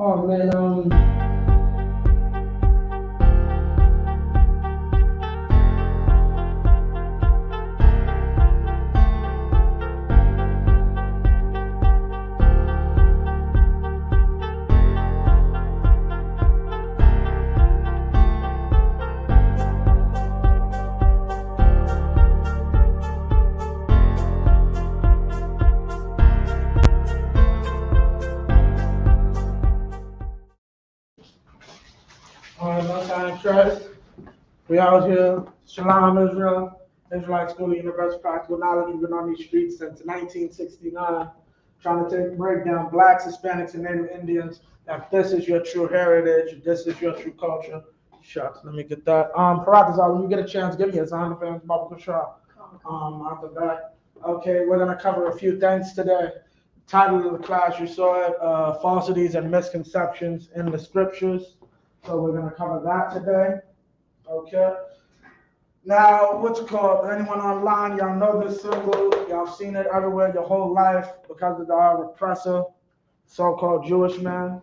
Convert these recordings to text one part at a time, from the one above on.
Oh man, All right, my time, Christ. We out here, Shalom, Israel, Israelite School of Universal Practical Knowledge. We've been on these streets since 1969, trying to break down blacks, Hispanics, and Native Indians. That this is your true heritage, this is your true culture. Shucks, let me get that. Paratazar, when you get a chance, give me a sign of fans, Baba Kushra. Out the back. Okay, we're gonna cover a few things today. Title of the class, you saw it, Falsities and Misconceptions in the Scriptures. So we're gonna cover that today. Okay. Now, what's it called? Anyone online, y'all know this symbol. Y'all seen it everywhere your whole life because of our repressor, so-called Jewish man.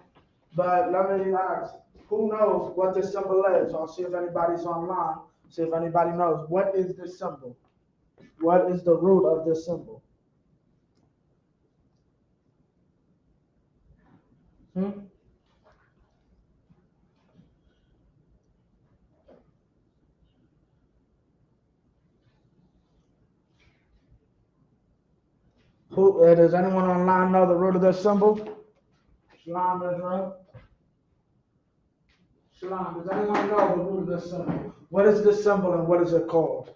But let me ask, who knows what this symbol is? I'll see if anybody's online. See if anybody knows. What is this symbol? What is the root of this symbol? Does anyone online know the root of this symbol? Shalom, Israel. Shalom, does anyone know the root of this symbol? What is this symbol and what is it called?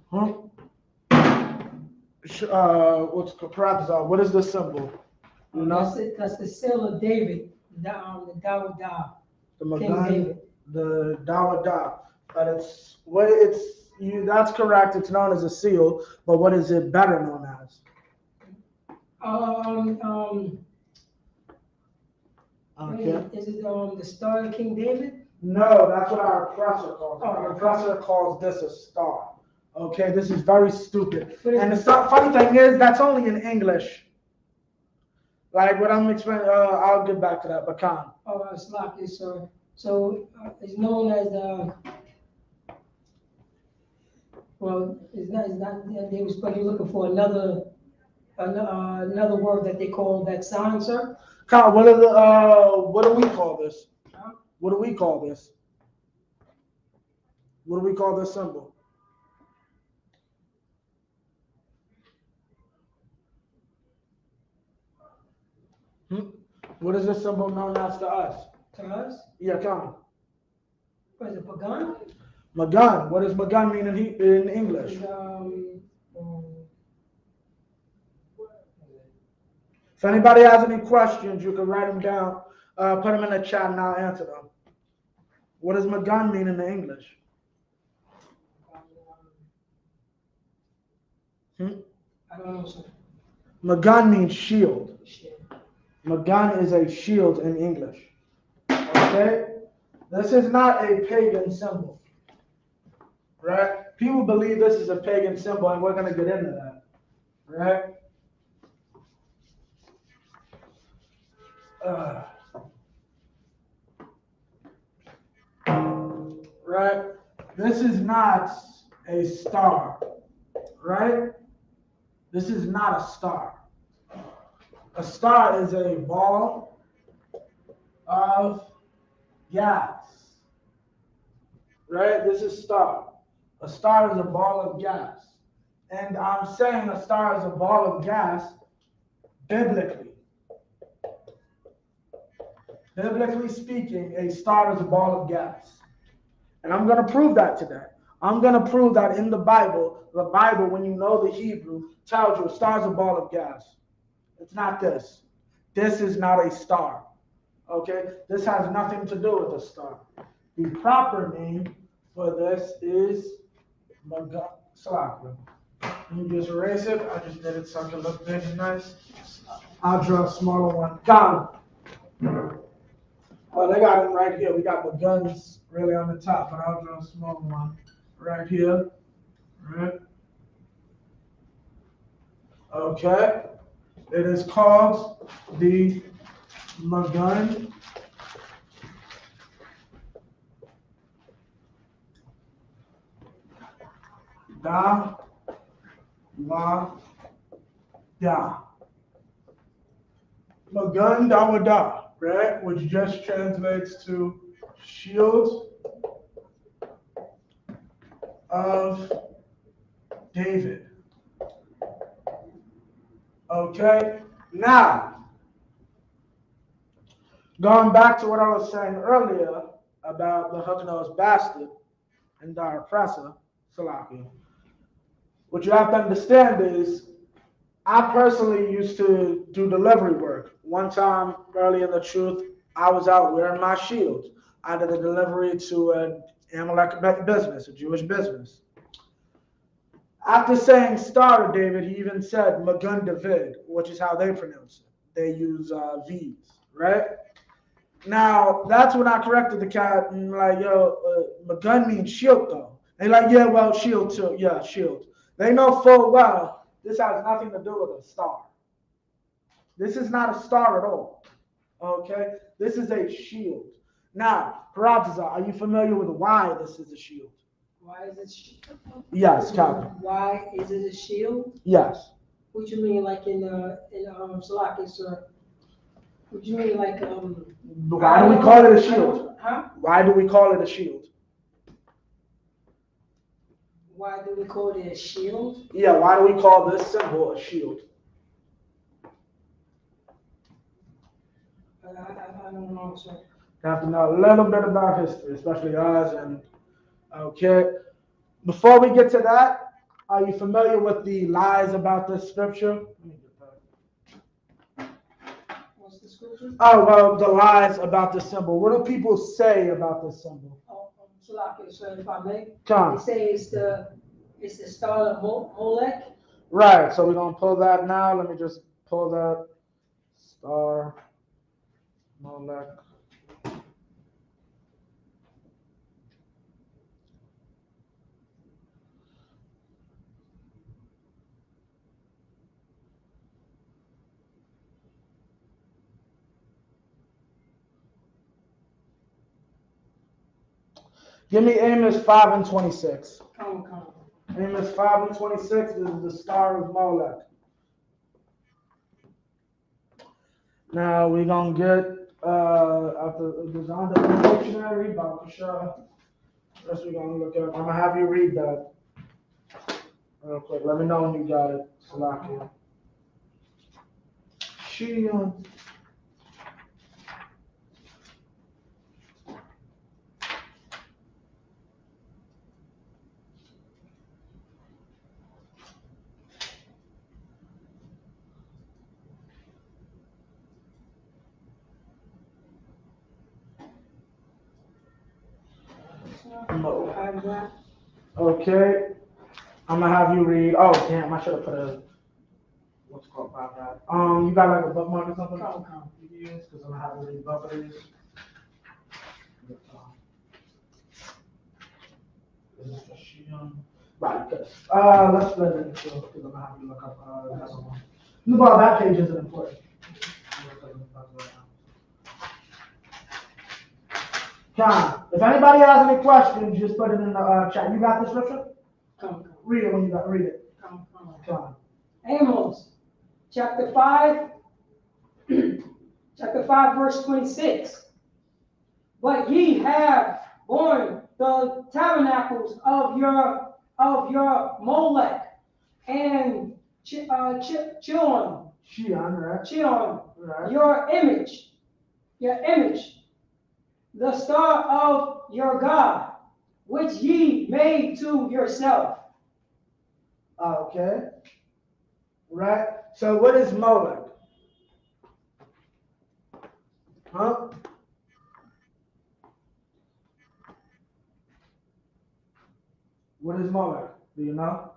What's Paratazar? What is this symbol? You know? that's the seal of David, the Dawudah, The King Magan, David. the Dawudah. But that's correct. It's known as a seal, but what is it better known as? Okay. Is it the Star of King David? No, that's what our oppressor calls it. Our oppressor calls this a star. Okay, this is very stupid. And the funny thing is, that's only in English. Like what I'm explaining, I'll get back to that, but Khan. Oh, it's lucky, sir. So it's known as well, it's not. They was probably looking for another word that they call that sign, sir. Khan, what do we call this? Huh? What do we call this? What do we call this symbol? What is this symbol known as to us? To us? Yeah, Khan. What is it, Pagan? Magan. What does Magan mean in English? If anybody has any questions, you can write them down, put them in the chat, and I'll answer them. What does Magan mean in the English? I don't know, sir. Magan means shield. Magan is a shield in English. Okay? This is not a pagan symbol. Right? People believe this is a pagan symbol, and we're going to get into that. Right? Right? This is not a star. Right? This is not a star. A star is a ball of gas. Right? This is star. A star is a ball of gas. And I'm saying a star is a ball of gas biblically. Biblically speaking, a star is a ball of gas. And I'm going to prove that today. I'm going to prove that in the Bible, when you know the Hebrew, tells you a star is a ball of gas. It's not this. This is not a star. Okay? This has nothing to do with a star. The proper name for this is Salakra. You just erase it. I just did it so it can look big and nice. I'll draw a smaller one. Got it. Oh, they got it right here. We got the guns really on the top, but I'll draw a smaller one right here. Right. Okay. It is called the Magun Da La Da. Magun Dawada, right? Which just translates to shield of David. Okay? Now, going back to what I was saying earlier about the hook-nosed bastard and the oppressor, Salakia, what you have to understand is I personally used to do delivery work. One time early in the truth, I was out wearing my shield. I did a delivery to an Amalek business, a Jewish business. After saying Star of David, he even said Magun David, which is how they pronounce it. They use V's, right? Now, that's when I corrected the cat and like, yo, Magun means shield though. They like, yeah, well, shield too. Yeah, shield. They know full well this has nothing to do with a star. This is not a star at all. Okay? This is a shield. Now, Paratiza, are you familiar with why this is a shield? Why is it shield? Yes, Captain. Why is it a shield? Yes. What you mean, like in Salaki, sir? What you mean, like Why do we call it a shield? Huh? Why do we call it a shield? Why do we call it a shield? Yeah, why do we call this symbol a shield? I don't know, sir. You have to know a little bit about history, especially ours. And okay, before we get to that, are you familiar with the lies about this scripture? Let me get that. What's the scripture? Oh, well, the lies about this symbol. What do people say about this symbol? Oh, Salaki, sir, if I may. Come. They say it's the star of Molech. Right, so we're going to pull that now. Let me just pull that. Star Molech. Give me Amos 5 and 26. Come. Amos 5 and 26 is the star of Molech. Now we're going to get, after the on the dictionary, but for sure, first we're going to look at, I'm going to have you read that real quick. Let me know when you got it, Salakia. Shield. No. Okay, I'm gonna have you read. Oh damn, I should have put a what's it called about that. You got like a bookmark or something? Come. You use because I'm gonna have you read both of these. Right, good. Let's split it into two because I'm gonna have you look up another one. Well, that page isn't important. John, if anybody has any questions, just put it in the chat. You got the scripture? Come. Read it when you got. Read it. Come. John. Amos, chapter 5, chapter 5, verse 26. But ye have borne the tabernacles of your Molech and Chion, Right. your image, the star of your God, which ye made to yourself. Okay. Right. So what is Molech? Huh? What is Molech? Do you know?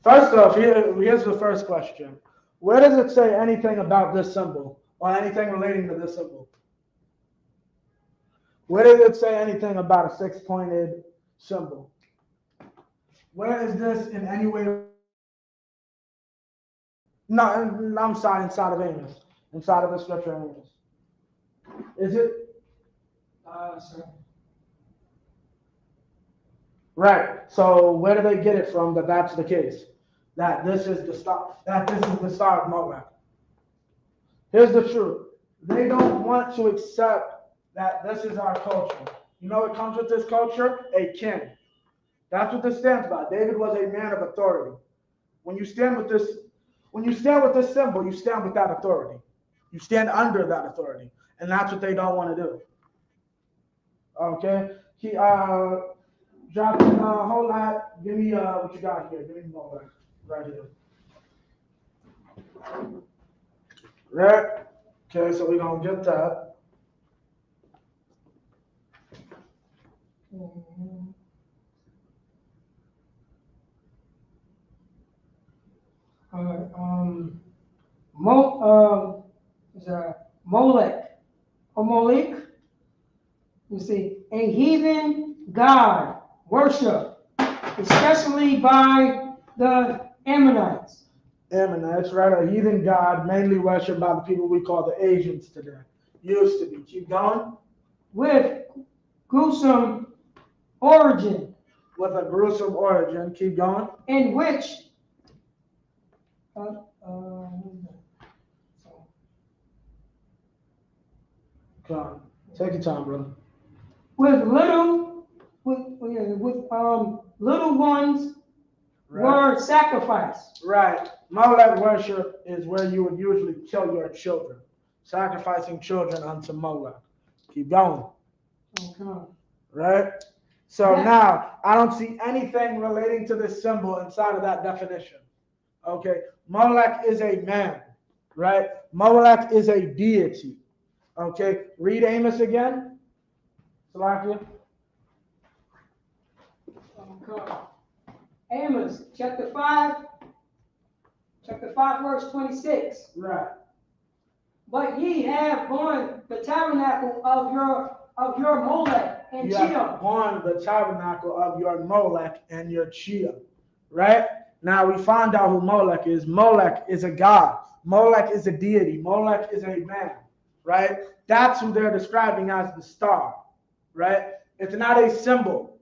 First off, here's the first question. Where does it say anything about this symbol or anything relating to this symbol? Where does it say anything about a six-pointed symbol? Where is this in any way? No, I'm sorry, inside of Amos. Inside of the scripture Amos. Is it? Sir. Right. So where do they get it from that that's the case? That this is the star, that this is the star of Moab. Here's the truth. They don't want to accept that this is our culture. You know what comes with this culture? A king. That's what this stands by. David was a man of authority. When you stand with this symbol, you stand with that authority. You stand under that authority. And that's what they don't want to do. Okay? He dropped in a whole lot. Give me what you got here. Give me more right here. Right? Okay, so we're gonna get that. All right, Molech, or Molech, you see, a heathen god worship, especially by the Ammonites. Ammonites, right? A heathen god, mainly worshipped by the people we call the Asians today. Used to be. Keep going. With gruesome origin. With a gruesome origin. Keep going. In which Come on. Take your time, brother. with little ones were sacrificed. Right. Molech worship is where you would usually kill your children, sacrificing children unto Molech. Keep going. Okay. Right? So now, I don't see anything relating to this symbol inside of that definition. Okay? Molech is a man. Right? Molech is a deity. Okay? Read Amos again. Salakia. Okay. Amos, chapter 5, verse 26. Right. But ye have borne the tabernacle of your Molech and You Chiam. have borne the tabernacle of your Molech and your Chia. Right? Now we find out who Molech is. Molech is a god. Molech is a deity. Molech is a man. Right? That's who they're describing as the star. Right? It's not a symbol.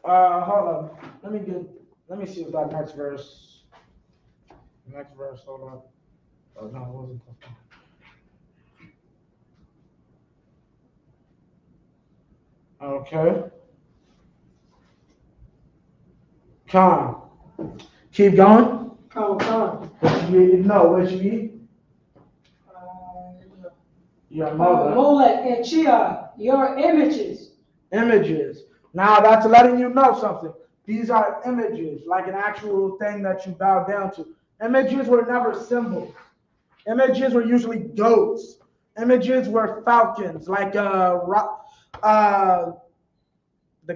Hold on. Let me see if that next verse. Hold on. Oh no, it wasn't. Okay. Come. Keep going. Come. What you need? No, what you need? Your mother. Molech and Chia, your images. Images. Now that's letting you know something. These are images, like an actual thing that you bow down to. Images were never symbols. Images were usually goats. Images were falcons, like the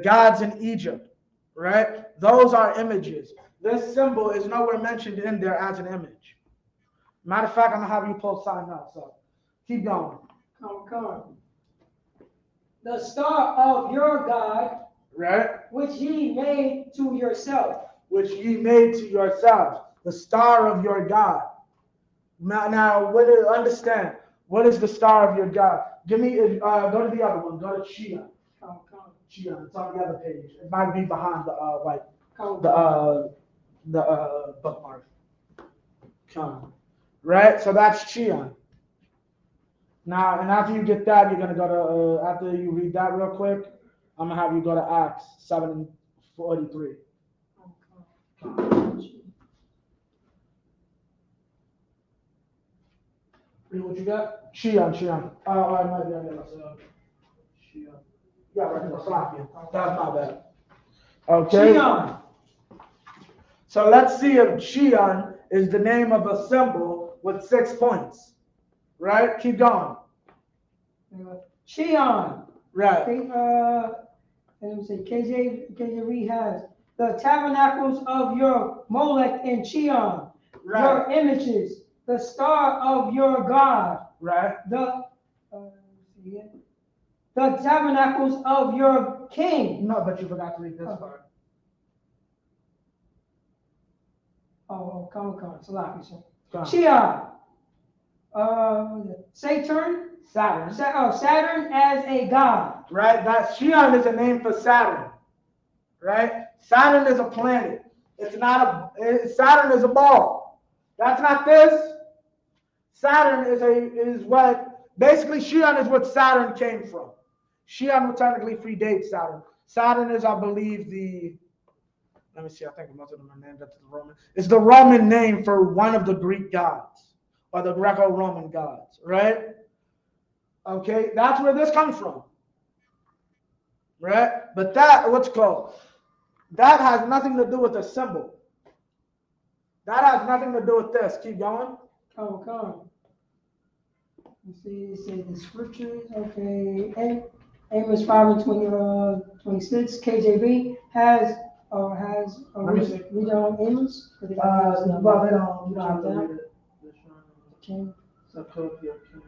gods in Egypt, right? Those are images. This symbol is nowhere mentioned in there as an image. Matter of fact, I'm gonna have you pull sign up. So keep going. Come. The star of your God, right? Which ye made to yourself. Which ye made to yourselves. The star of your God. Now, understand, what is the star of your God? Give me, go to the other one. Go to Chia. Come. Chia. It's on the other page. It might be behind the white, the bookmark. Come. Right? So that's Chia. Now, and after you get that, you're gonna go to. After you read that real quick, I'm gonna have you go to Acts 7:43. Read what you got? Shion. Oh, I might be on the other side. Shion. Yeah, right there. Slakia. That's my bad. Okay. Shion. So let's see if Shion is the name of a symbol with 6 points. Right? Keep going. Shion. Right. Let me see. KJ Reed has the tabernacles of your Molech and Chiam, right. Your images, the star of your God, right. The tabernacles of your king. No, but you forgot to read this Okay. part. Oh, come. Salaki, sir. Come. Shion. Saturn. Saturn. Saturn as a god. Right? That Shion is a name for Saturn. Right? Saturn is a planet. It's not Saturn is a ball. That's not this. Saturn is what basically Shion is what Saturn came from. Shion would technically predate Saturn. Saturn is, I believe, let me see, I think most of them are named after the Roman. It's the Roman name for one of the Greek gods or the Greco-Roman gods, right? Okay, that's where this comes from. Right? But that has nothing to do with the symbol. That has nothing to do with this. Keep going. Come. You see, it says the scriptures, okay. Amos 5:26, KJV has read on Amos? Well, they don't have to down. read it. Okay. So, copy of King.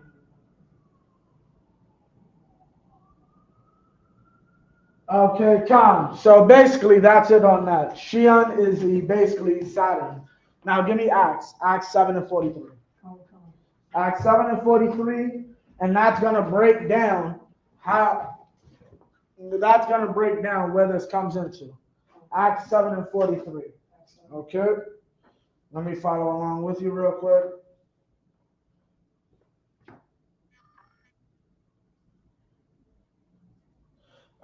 Okay, come. So basically, that's it on that. Shion is basically Saturn. Now give me Acts 7 and 43. Acts 7 and 43, and that's gonna break down where this comes into. Acts 7 and 43. Okay? Let me follow along with you real quick.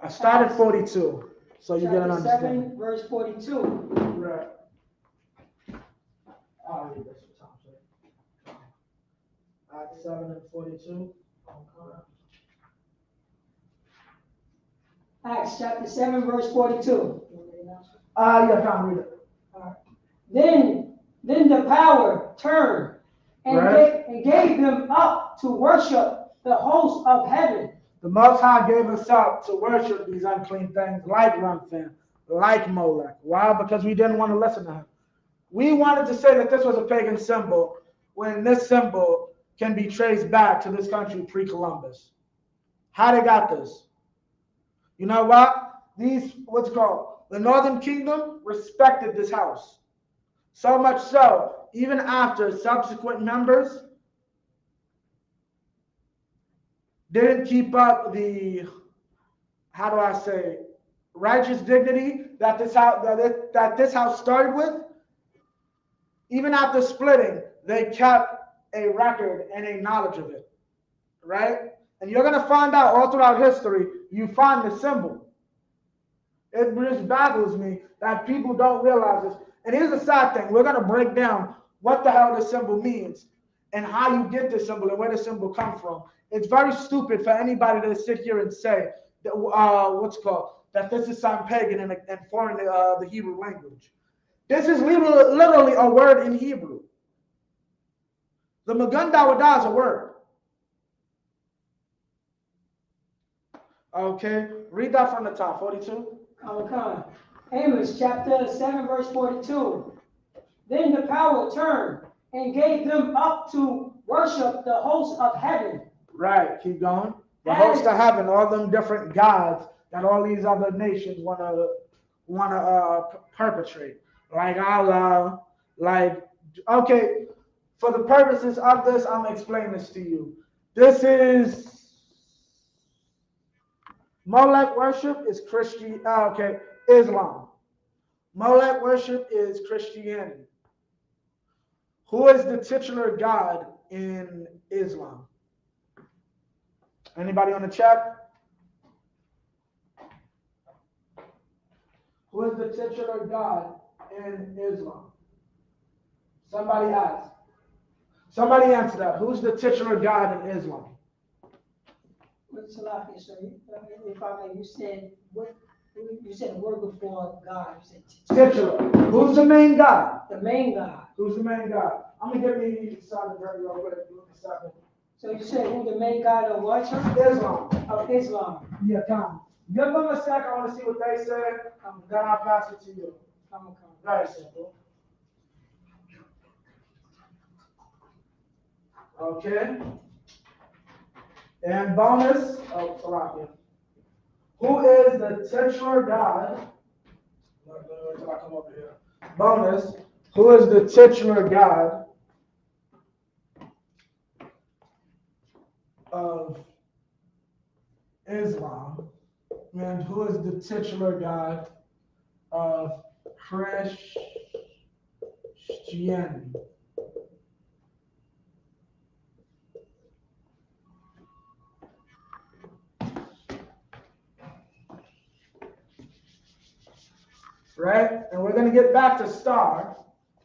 I started 42, so you get an understanding. 7, verse 42. Right. I'll read this for Tom's sake. Acts 7 and 42. Acts chapter 7, verse 42. Yeah, Tom, read it. Then the power turned and gave them up to worship the host of heaven. The Most High gave us up to worship these unclean things like Ramthan, like Molech. Why? Because we didn't want to listen to him. We wanted to say that this was a pagan symbol when this symbol can be traced back to this country pre-Columbus. How they got this? You know what? The Northern Kingdom respected this house. So much so, even after subsequent members didn't keep up the, righteous dignity that this house started with, even after splitting, they kept a record and a knowledge of it, right? And you're going to find out all throughout history, you find the symbol. It just baffles me that people don't realize this. And here's the sad thing. We're going to break down what the hell this symbol means and how you get this symbol and where the symbol comes from. It's very stupid for anybody to sit here and say that, that this is some pagan and foreign the Hebrew language. This is literally a word in Hebrew. The Magun Dawadah is a word. Okay, read that from the top, 42. Okay. Amos chapter 7, verse 42. Then the power turned and gave them up to worship the host of heaven. Right, keep going. The host of heaven, all them different gods that all these other nations wanna perpetrate. Like Allah, okay, for the purposes of this, I'm gonna explain this to you. This is Molech worship is Islam. Molech worship is Christianity. Who is the titular god in Islam? Anybody on the chat? Who is the titular god in Islam? Somebody ask. Somebody answer that. Who's the titular god in Islam? What's Salafi, sir? If I may, you said what? You said a word before God. You said titular. Who's the main god? The main god. Who's the main god? I'm gonna give you the silent very real quick. So you said who the main god of what? Islam. Of Islam. Yeah, come. Give them a sec. I want to see what they say. Then I'll pass it to you. Come. Very simple. Okay. And bonus. Oh, Salakia. Who is the titular God? Until I come over here. Bonus. Who is the titular God of Islam? And who is the titular God of Christianity? Right? And we're going to get back to star,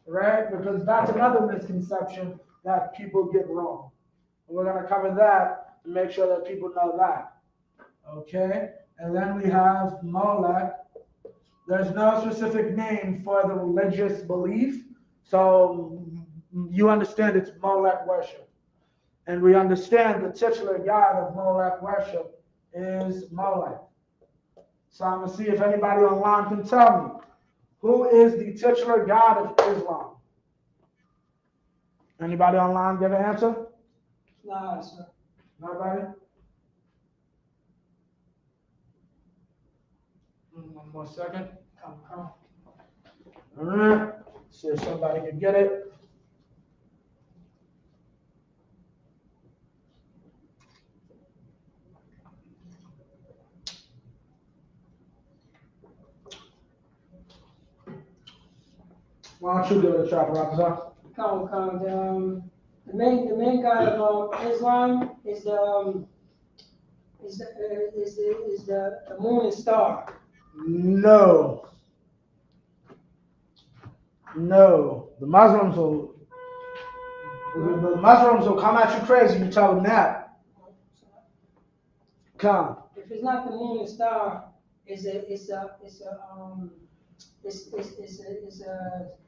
right? Because that's another misconception that people get wrong. And we're going to cover that to make sure that people know that. Okay? And then we have Molech. There's no specific name for the religious belief. So you understand it's Molech worship. And we understand the titular God of Molech worship is Molech. So I'm going to see if anybody online can tell me, who is the titular God of Islam? Anybody online give an answer? No, sir. Nobody? One more second. Come. All right. See if somebody can get it. Why don't you give it a try, Professor? Come. The main god of Islam is the moon and star. No. The Muslims will come at you crazy. You tell them that. Come. If it's not the moon and star, it's a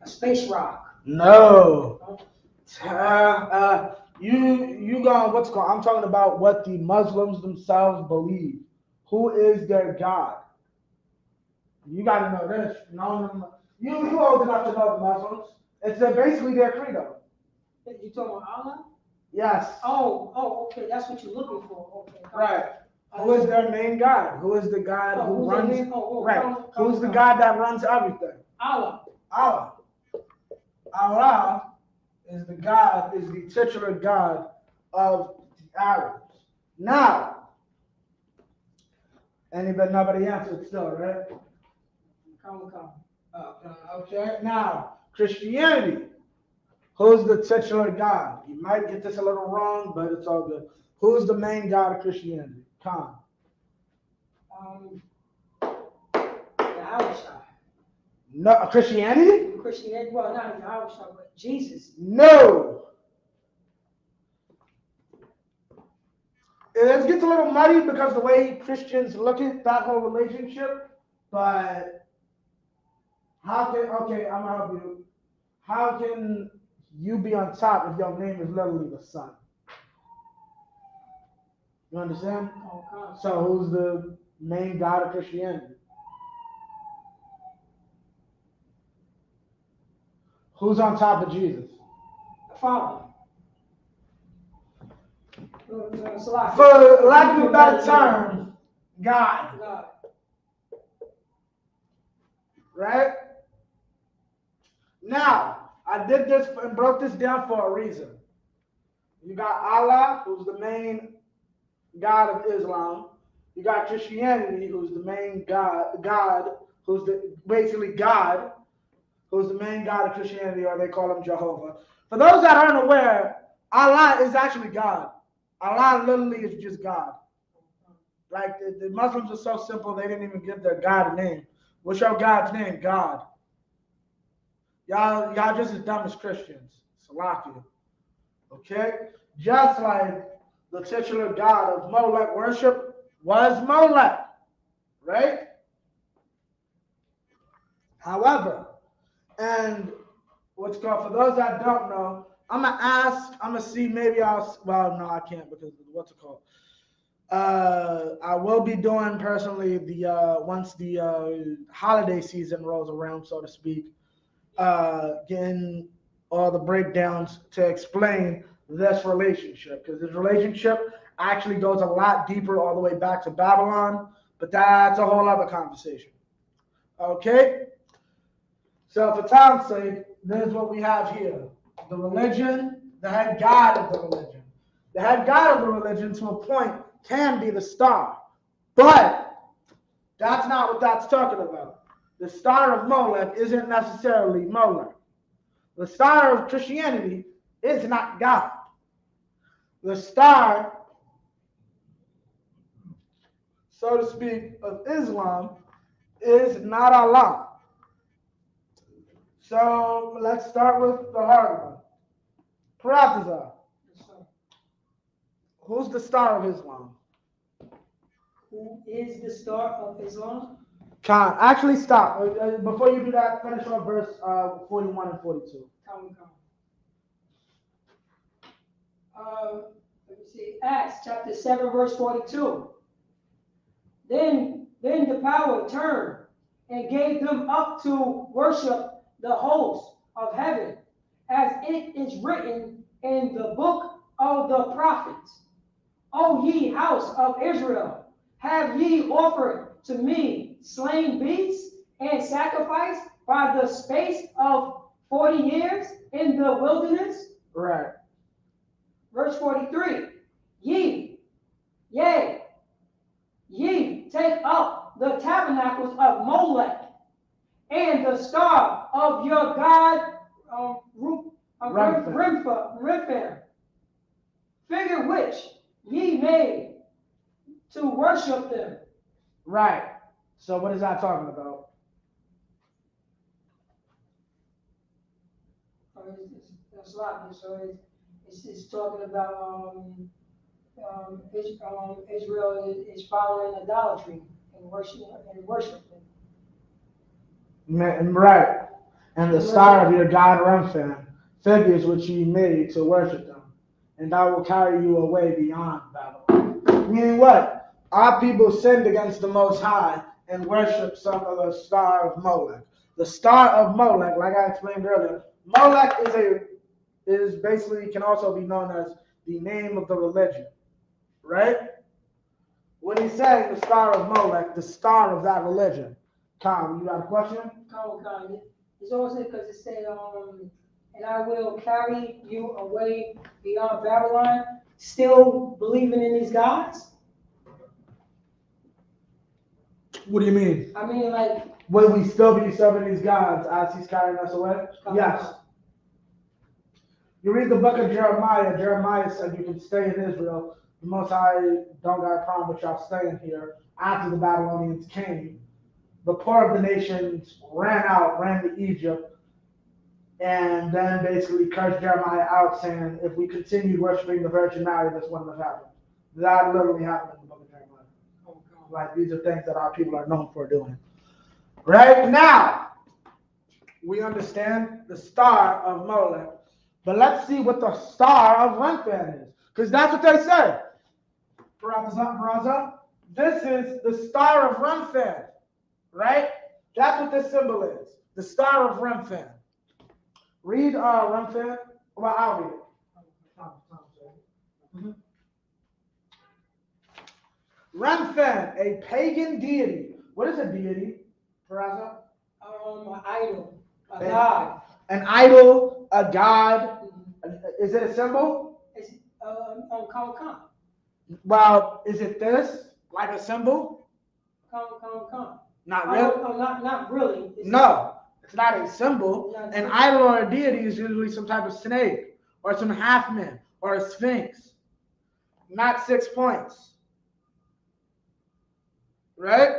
space rock. No. You going, what's called? I'm talking about what the Muslims themselves believe. Who is their God? You got to know this. You old enough to know the Muslims. It's basically their credo. You talking about Allah? Yes. Oh, okay. That's what you're looking for. Okay. Right. Who is their main God? Who is the God who runs? Right. Who's the God that runs everything? Allah. Allah is the titular God of the Arabs. Now, nobody answered still, right? Come. Okay. Now, Christianity. Who's the titular God? You might get this a little wrong, but it's all good. Who's the main God of Christianity? Come. Yahweh. No, Christianity? Christianity, well, not Yahweh, but Jesus. No. It gets a little muddy because the way Christians look at that whole relationship, but I'm gonna help you. How can you be on top if your name is literally the sun? You understand? Okay. So who's the main God of Christianity? Who's on top of Jesus? The Father. For lack of a better term, God. Right? Now, I did this and broke this down for a reason. You got Allah, who's the main God of Islam. You got Christianity, who's the main God, who's basically God, who's the main God of Christianity, or they call him Jehovah. For those that aren't aware, Allah is actually God. Allah literally is just God. Like the Muslims are so simple, they didn't even give their God a name. What's your God's name? God. Y'all just as dumb as Christians. Salakia. Okay? Just like the titular God of Molech worship was Molech. Right? However, and what's called, for those that don't know, I'm going to see, maybe well, no, I can't because what's it called? I will be doing personally once the holiday season rolls around, so to speak, getting all the breakdowns to explain this relationship, because this relationship actually goes a lot deeper all the way back to Babylon But that's a whole other conversation. Okay? So for time's sake, this is what we have here. The religion, the head god of the religion. The head god of the religion, to a point, can be the star. But that's not what that's talking about. The star of Molech isn't necessarily Molech. The star of Christianity is not God. The star, so to speak, of Islam is not Allah. So let's start with the hard one. Paratazar. Who's the star of Islam? Who is the star of Islam? Khan, actually stop. Before you do that, finish on verse 41 and 42. Come. Let me see. Acts chapter 7, verse 42. Then the power turned and gave them up to worship the host of heaven, as it is written in the book of the prophets. O ye house of Israel, have ye offered to me slain beasts and sacrificed by the space of 40 years in the wilderness? Right. Verse 43. Ye take up the tabernacles of Molech and the star of your god Remphan, figure which ye made to worship them. Right. So what is that talking about? That's a lot. So it's talking about Israel is following idolatry and worshiping. Right. And the star of your god Remphan figures which ye made to worship them, and I will carry you away beyond Babylon. Meaning what? Our people sinned against the Most High and worshiped some of the star of Molech. The star of Molech, like I explained earlier, Molech is basically, can also be known as the name of the religion, right? When he's saying the star of Molech, the star of that religion. Tom, you got a question? Come. It's also because it said, and I will carry you away beyond Babylon, still believing in these gods? What do you mean? I mean, like, will we still be serving these gods as he's carrying us away? Yes. You read the book of Jeremiah. Jeremiah said you can stay in Israel. The Most High don't got a problem with y'all staying here. After the Babylonians came, the poor of the nations ran to Egypt, and then basically cursed Jeremiah out, saying, if we continued worshiping the Virgin Mary, this wouldn't have happened. That literally happened in the book of Jeremiah. Like, these are things that our people are known for doing. Right now, we understand the star of Molech, but let's see what the star of Remphan is, because that's what they say. Braza, this is the star of Remphan, right? That's what this symbol is, the star of Remphan. Read Remphan. Well, I'll read it. Remphan, a pagan deity. What is a deity, Braza? An idol, a god. An idol, a god. Is it a symbol? It's come. Well, is it this? Like a symbol? Come. Not really? Not really. It's not a symbol. An idol or a deity is usually some type of snake or some half-man or a sphinx. Not 6 points. Right?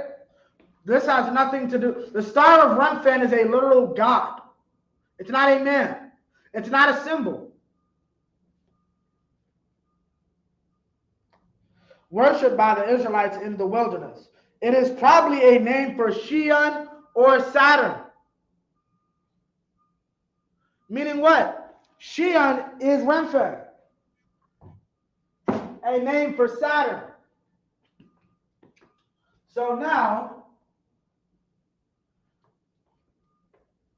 This has nothing to do. The star of Remphan is a literal god. It's not a man. It's not a symbol. Worshipped by the Israelites in the wilderness. It is probably a name for Shion or Saturn. Meaning what? Shion is Remphan. A name for Saturn. So now,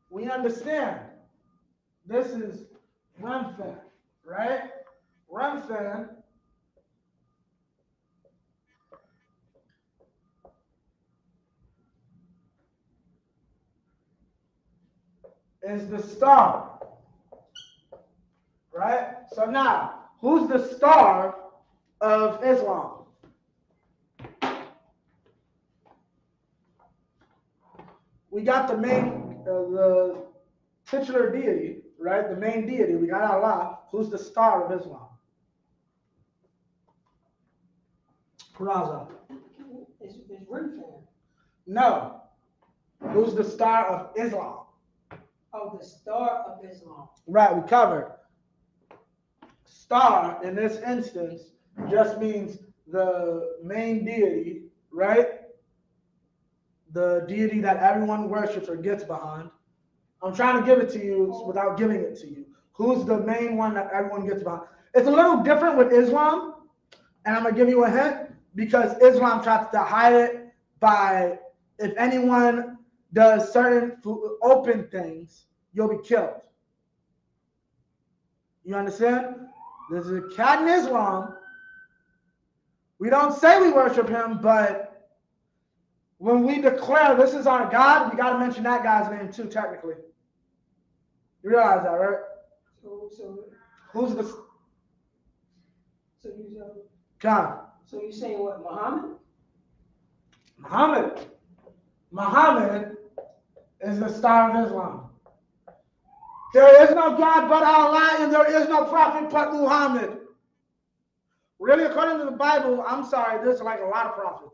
we understand this is Remphan, right? Remphan is the star. Right? So now, who's the star of Islam? We got the main, the titular deity, right? The main deity. We got Allah. Who's the star of Islam? Raza. It's written there. No. Who's the star of Islam? Oh, the star of Islam. Right, we covered. Star, in this instance, just means the main deity, right? The deity that everyone worships or gets behind. I'm trying to give it to you without giving it to you. Who's the main one that everyone gets behind? It's a little different with Islam, and I'm going to give you a hint, because Islam tries to hide it by, if anyone does certain open things, you'll be killed. You understand? There's a cat in Islam. We don't say we worship him, but when we declare this is our God, we got to mention that guy's name too, technically. You realize that, right? Who's the... God. So you're saying what, Muhammad? Muhammad is the star of Islam. There is no God but Allah, and there is no prophet but Muhammad. Really, according to the Bible, I'm sorry, there's like a lot of prophets.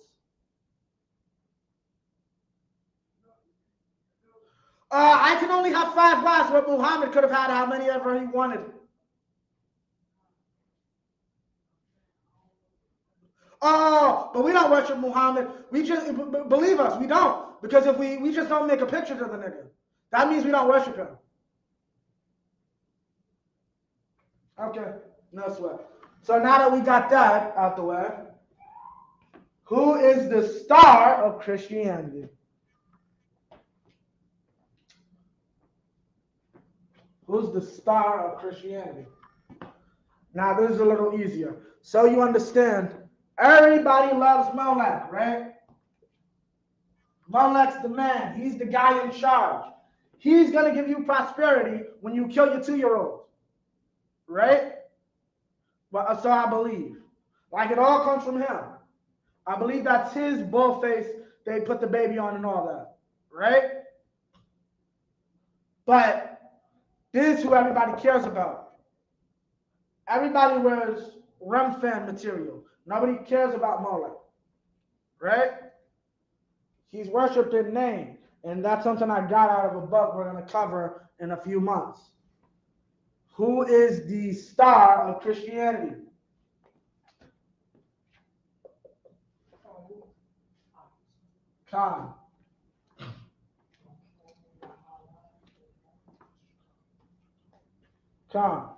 I can only have 5 wives, but Muhammad could have had how many ever he wanted. Oh, but we don't worship Muhammad. We just, believe us, we don't. Because if we just don't make a picture of the nigga, that means we don't worship him. Okay, no sweat. So now that we got that out the way, who is the star of Christianity? Who's the star of Christianity? Now this is a little easier. So you understand, everybody loves Molech, right? Molech's the man. He's the guy in charge. He's going to give you prosperity when you kill your 2-year-old. Right? Well, so I believe. Like it all comes from him. I believe that's his bull face they put the baby on and all that. Right? But this is who everybody cares about. Everybody wears Remphan material. Nobody cares about Molech. Right? He's worshipped in name. And that's something I got out of a book we're going to cover in a few months. Who is the star of Christianity? Khan. Khan.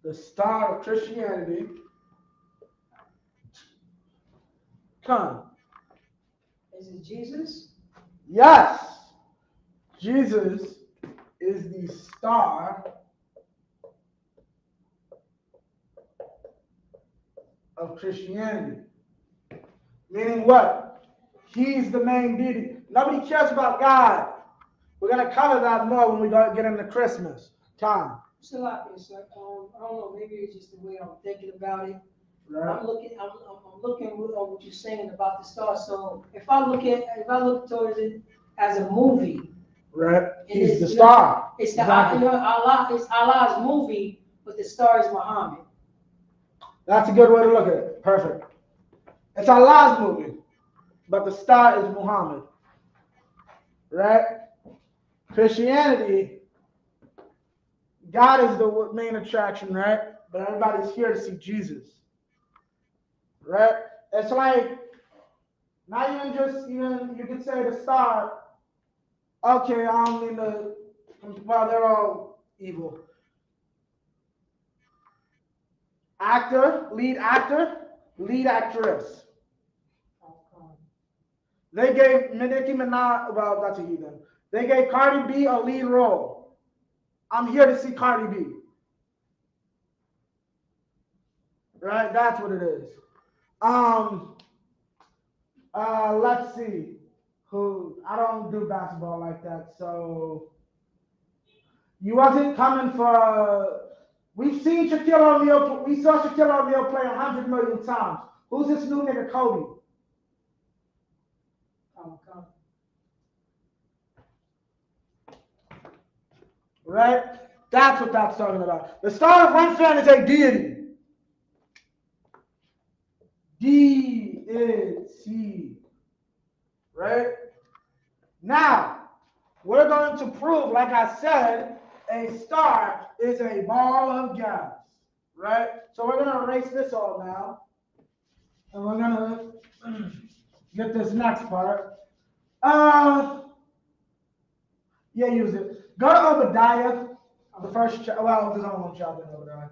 The star of Christianity. Khan. Is it Jesus? Yes. Jesus is the star of Christianity. Meaning what? He's the main deity. Nobody cares about God. We're going to cover that more when we get into Christmas time. So like this, I don't know, maybe it's just the way I'm thinking about it. Right. I'm looking on what you're saying about the star. So if I look towards it as a movie, right? He's the star. It's Allah. It's Allah's movie, but the star is Muhammad. That's a good way to look at it. Perfect. It's Allah's movie, but the star is Muhammad. Right? Christianity, God is the main attraction, right? But everybody's here to see Jesus. Right? It's like, not even just, you could say the star. Okay, I don't mean to, well, they're all evil. Lead actor, lead actress. They gave Nicki Minaj, well, that's a heathen. They gave Cardi B a lead role. I'm here to see Cardi B. Right? That's what it is. Let's see. who I don't do basketball like that, so you wasn't coming for. We saw Shaquille O'Neal play 100 million times. Who's this new nigga, Kobe? Come. Right? That's what that's talking about. The star of one fan is a deity. Deity. Right? Now, we're going to prove, like I said, a star is a ball of gas. Right? So we're going to erase this all now. And we're going to get this next part. Yeah, use it. Go to Obadiah. The first there's only one chapter in Obadiah.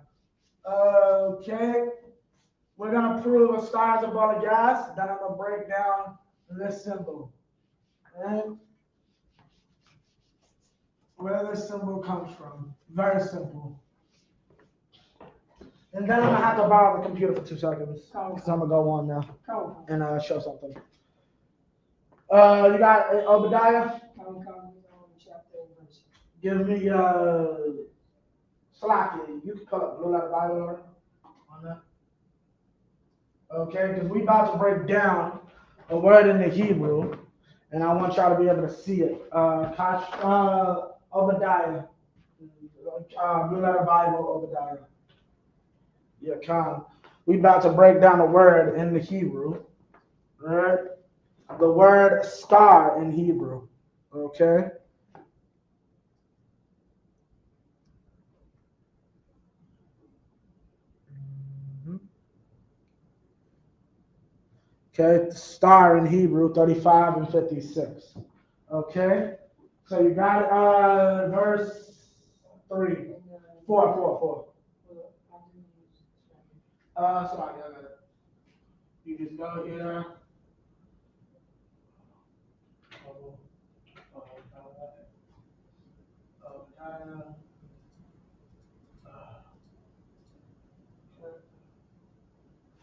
Okay. We're going to prove a star is a ball of gas. Then I'm going to break down this symbol. Right? Where this symbol comes from. Very simple. And then I'm going to have to borrow the computer for 2 seconds. Because I'm going to go on now and show something. You got Obadiah? Give me Slaki. You can put up Blue Letter Bible on that. Okay, because we about to break down a word in the Hebrew, and I want y'all to be able to see it. Obadiah. Blue Letter Bible, Obadiah. Yeah, come. We about to break down a word in the Hebrew. Right? The word star in Hebrew. Okay? Okay, star in Hebrew, 35 and 56. Okay, so you got verse 3, 4. Sorry, I got it. You just go here.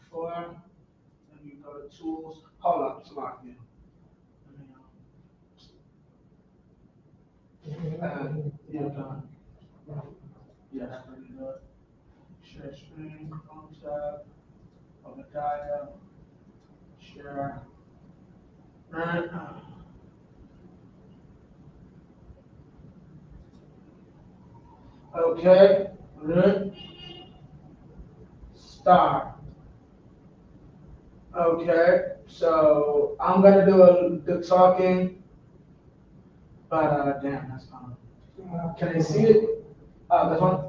Four. You go to tools. Hold up, it's locked in. Yeah, done. Yeah, that's pretty good. Share screen, phone tab, Obadiah, share. Right. Okay. Good. Star. Okay, so I'm gonna do the talking, but damn, that's fine. Can I see it? This one?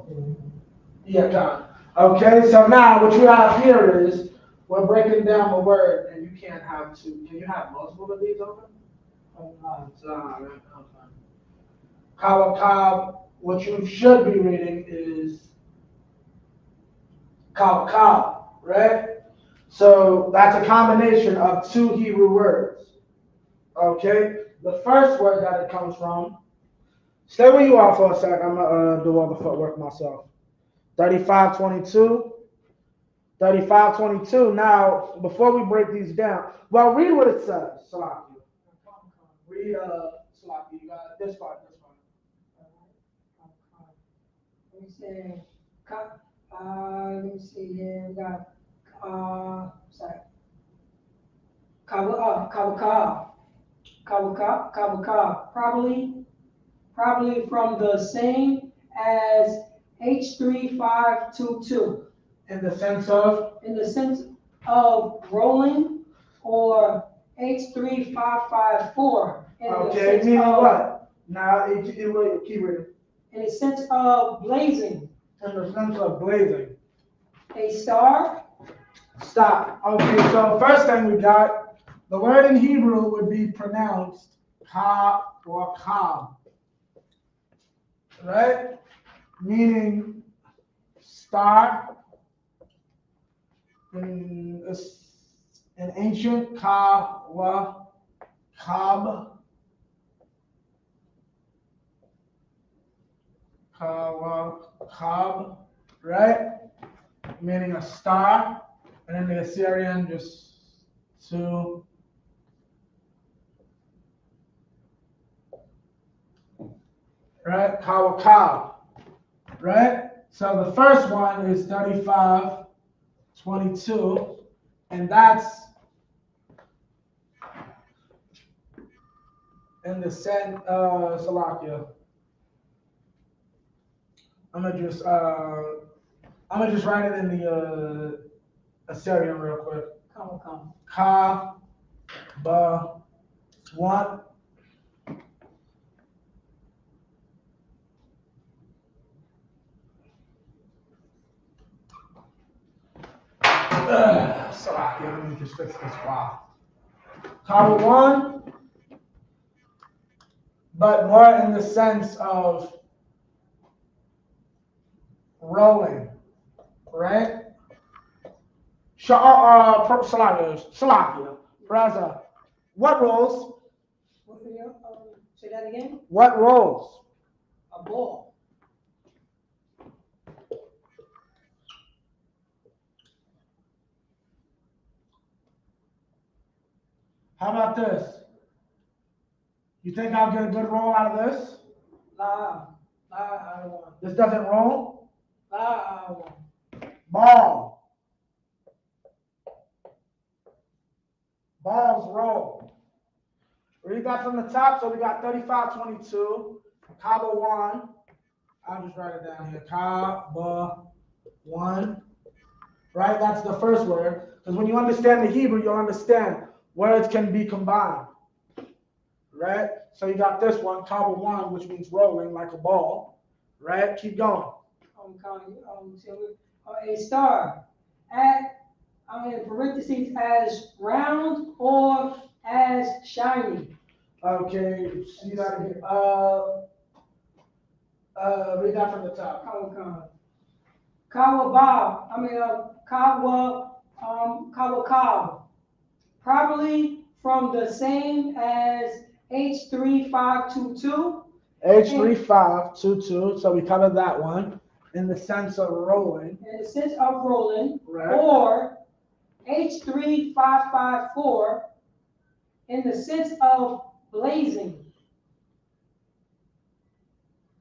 Yeah, John. Okay, so now what you have here is we're breaking down the word, and you can't have two. Can you have multiple of these open? Kawakab. What you should be reading is Kawakab, right? So that's a combination of 2 Hebrew words. Okay? The first word that it comes from, stay where you are for a sec. I'm going to do all the footwork myself. 35:22. 35:22. Now, before we break these down, well, read what it says, Salaki. Read, Salaki. You got this part. Let me see here. We got, Kabaka, probably from the same as H3522. In the sense of? In the sense of rolling, or H3554. Okay, meaning what? Now, keep reading. In the sense of blazing. In the sense of blazing. A star. Stop. Okay, so first thing we got, the word in Hebrew would be pronounced ka or kab. Right? Meaning star. In ancient ka wa kab. Kab, right? Meaning a star, and then the Assyrian just 2 right? Kawakab, right? So the first one is 3522, and that's in the Salakia. I'm gonna just write it in the Assyrian real quick. Come. Ka ba one. Salakia, let me just fix this. Wow. Ka one, but more in the sense of rolling, right? Salakia, Raza. What rolls? Say that again. What rolls? A ball. How about this? You think I'll get a good roll out of this? Nah, I don't want. This doesn't roll? Nah, I don't want. Ball. Balls roll. Read that from the top. So we got 3522. Kaba 1. I'll just write it down here. Kaba 1. Right? That's the first word. Because when you understand the Hebrew, you'll understand words can be combined. Right? So you got this one, Kaba 1, which means rolling like a ball. Right? Keep going. A star. In parentheses, as round or as shiny. Okay, see that again. Read that from the top. Kawakab. Probably from the same as H3522. H3522, so we covered that one in the sense of rolling. In the sense of rolling. Right. Or H3554 in the sense of blazing.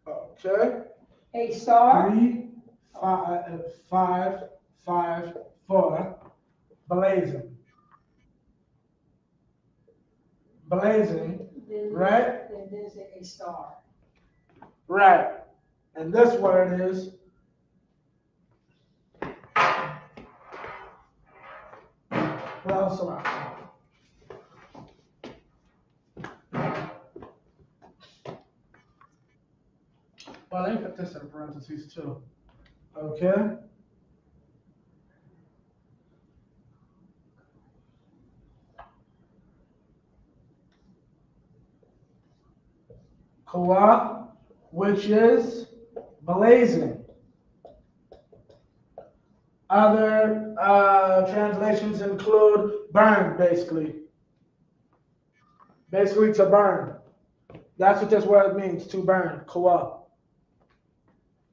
Okay. A star. 3, 5, 5, 4. Blazing. Blazing. Right? And then say a star. Right. And this word is well, well, let me put this in parentheses too. Okay. Kawa, which is blazing. Other translations include burn, basically. Basically to burn. That's what this word means, to burn. Kawa.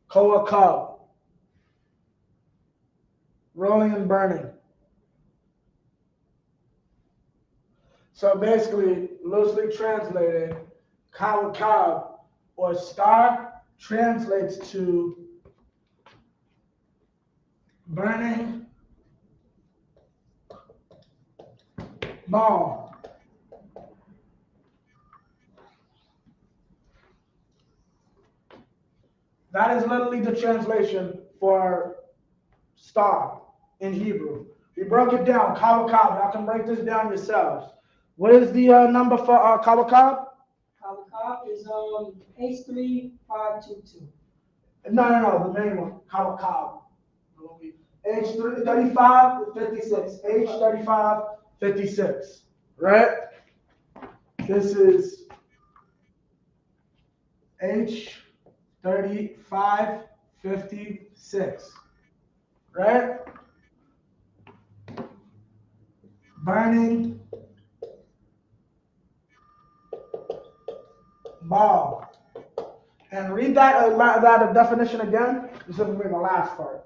Kawa kab. Rolling and burning. So basically, loosely translated, kawa kab or star translates to burning ball. That is literally the translation for star in Hebrew. We broke it down, kawakab. Y'all can break this down yourselves. What is the number for kawakab? Kawakab is H3522. No, the main one, kawakab. H3556. H3556. Right? This is H3556. Right? Burning ball. And read that definition again. Specifically the last part.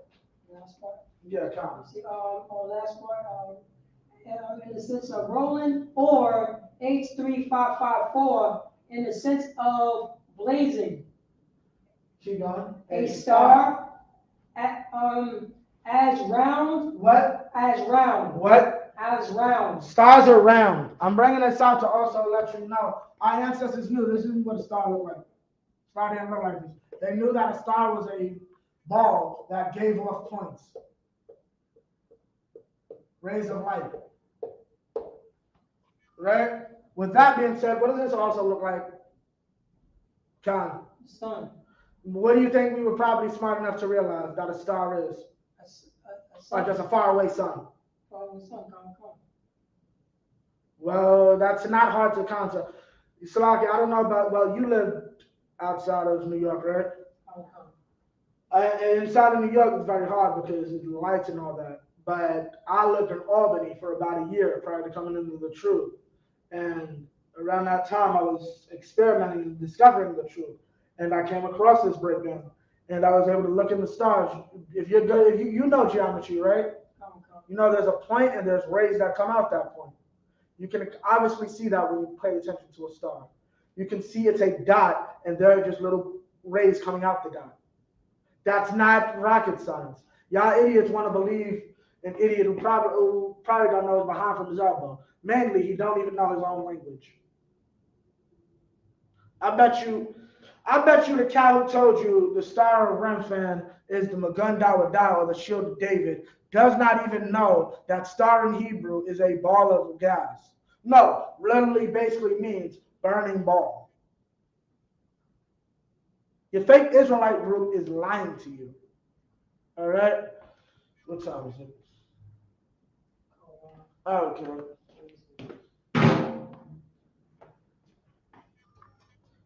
Last part? Yeah, come. See, last part, in the sense of rolling, or H3554 in the sense of blazing. Keep going. A star as round. What? As round. What? As round. Stars are round. I'm bringing this out to also let you know our ancestors knew this isn't what a star looked like. Star didn't look like this. They knew that a star was a ball that gave off points, rays of light. Right? With that being said, what does this also look like? Con. Sun. What do you think we were probably smart enough to realize that a star is? Like just a faraway sun. Faraway sun, come. Well, that's not hard to counter. Salaki, I don't know about, well, you live outside of New York, right? And inside of New York, it's very hard because of the lights and all that. But I lived in Albany for about a year prior to coming into the truth. And around that time, I was experimenting and discovering the truth. And I came across this breakdown. And I was able to look in the stars. If you're good, you know geometry, right? You know there's a point and there's rays that come out that point. You can obviously see that when you pay attention to a star. You can see it's a dot and there are just little rays coming out the dot. That's not rocket science. Y'all idiots want to believe an idiot who probably don't know his behind from his elbow. Mainly, he don't even know his own language. I bet you the cow who told you the Star of Remphan is the Magun Dawadah or the Shield of David does not even know that star in Hebrew is a ball of gas. No, literally basically means burning ball. Your fake Israelite group is lying to you. All right? What time is it? Okay.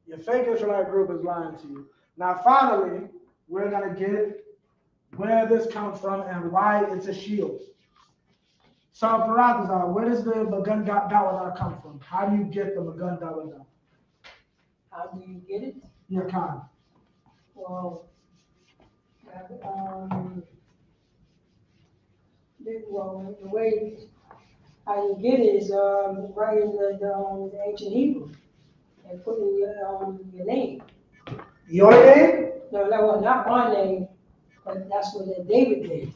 Your fake Israelite group is lying to you. Now, finally, we're going to get where this comes from and why it's a shield. So, Paratazar, where does the Magun Dawadah come from? How do you get the Magun Dawadah? How do you get it? Your kind. Well, the way how you get it is writing the ancient Hebrew and putting your name. Your name? No, well, not my name, but that's what David did.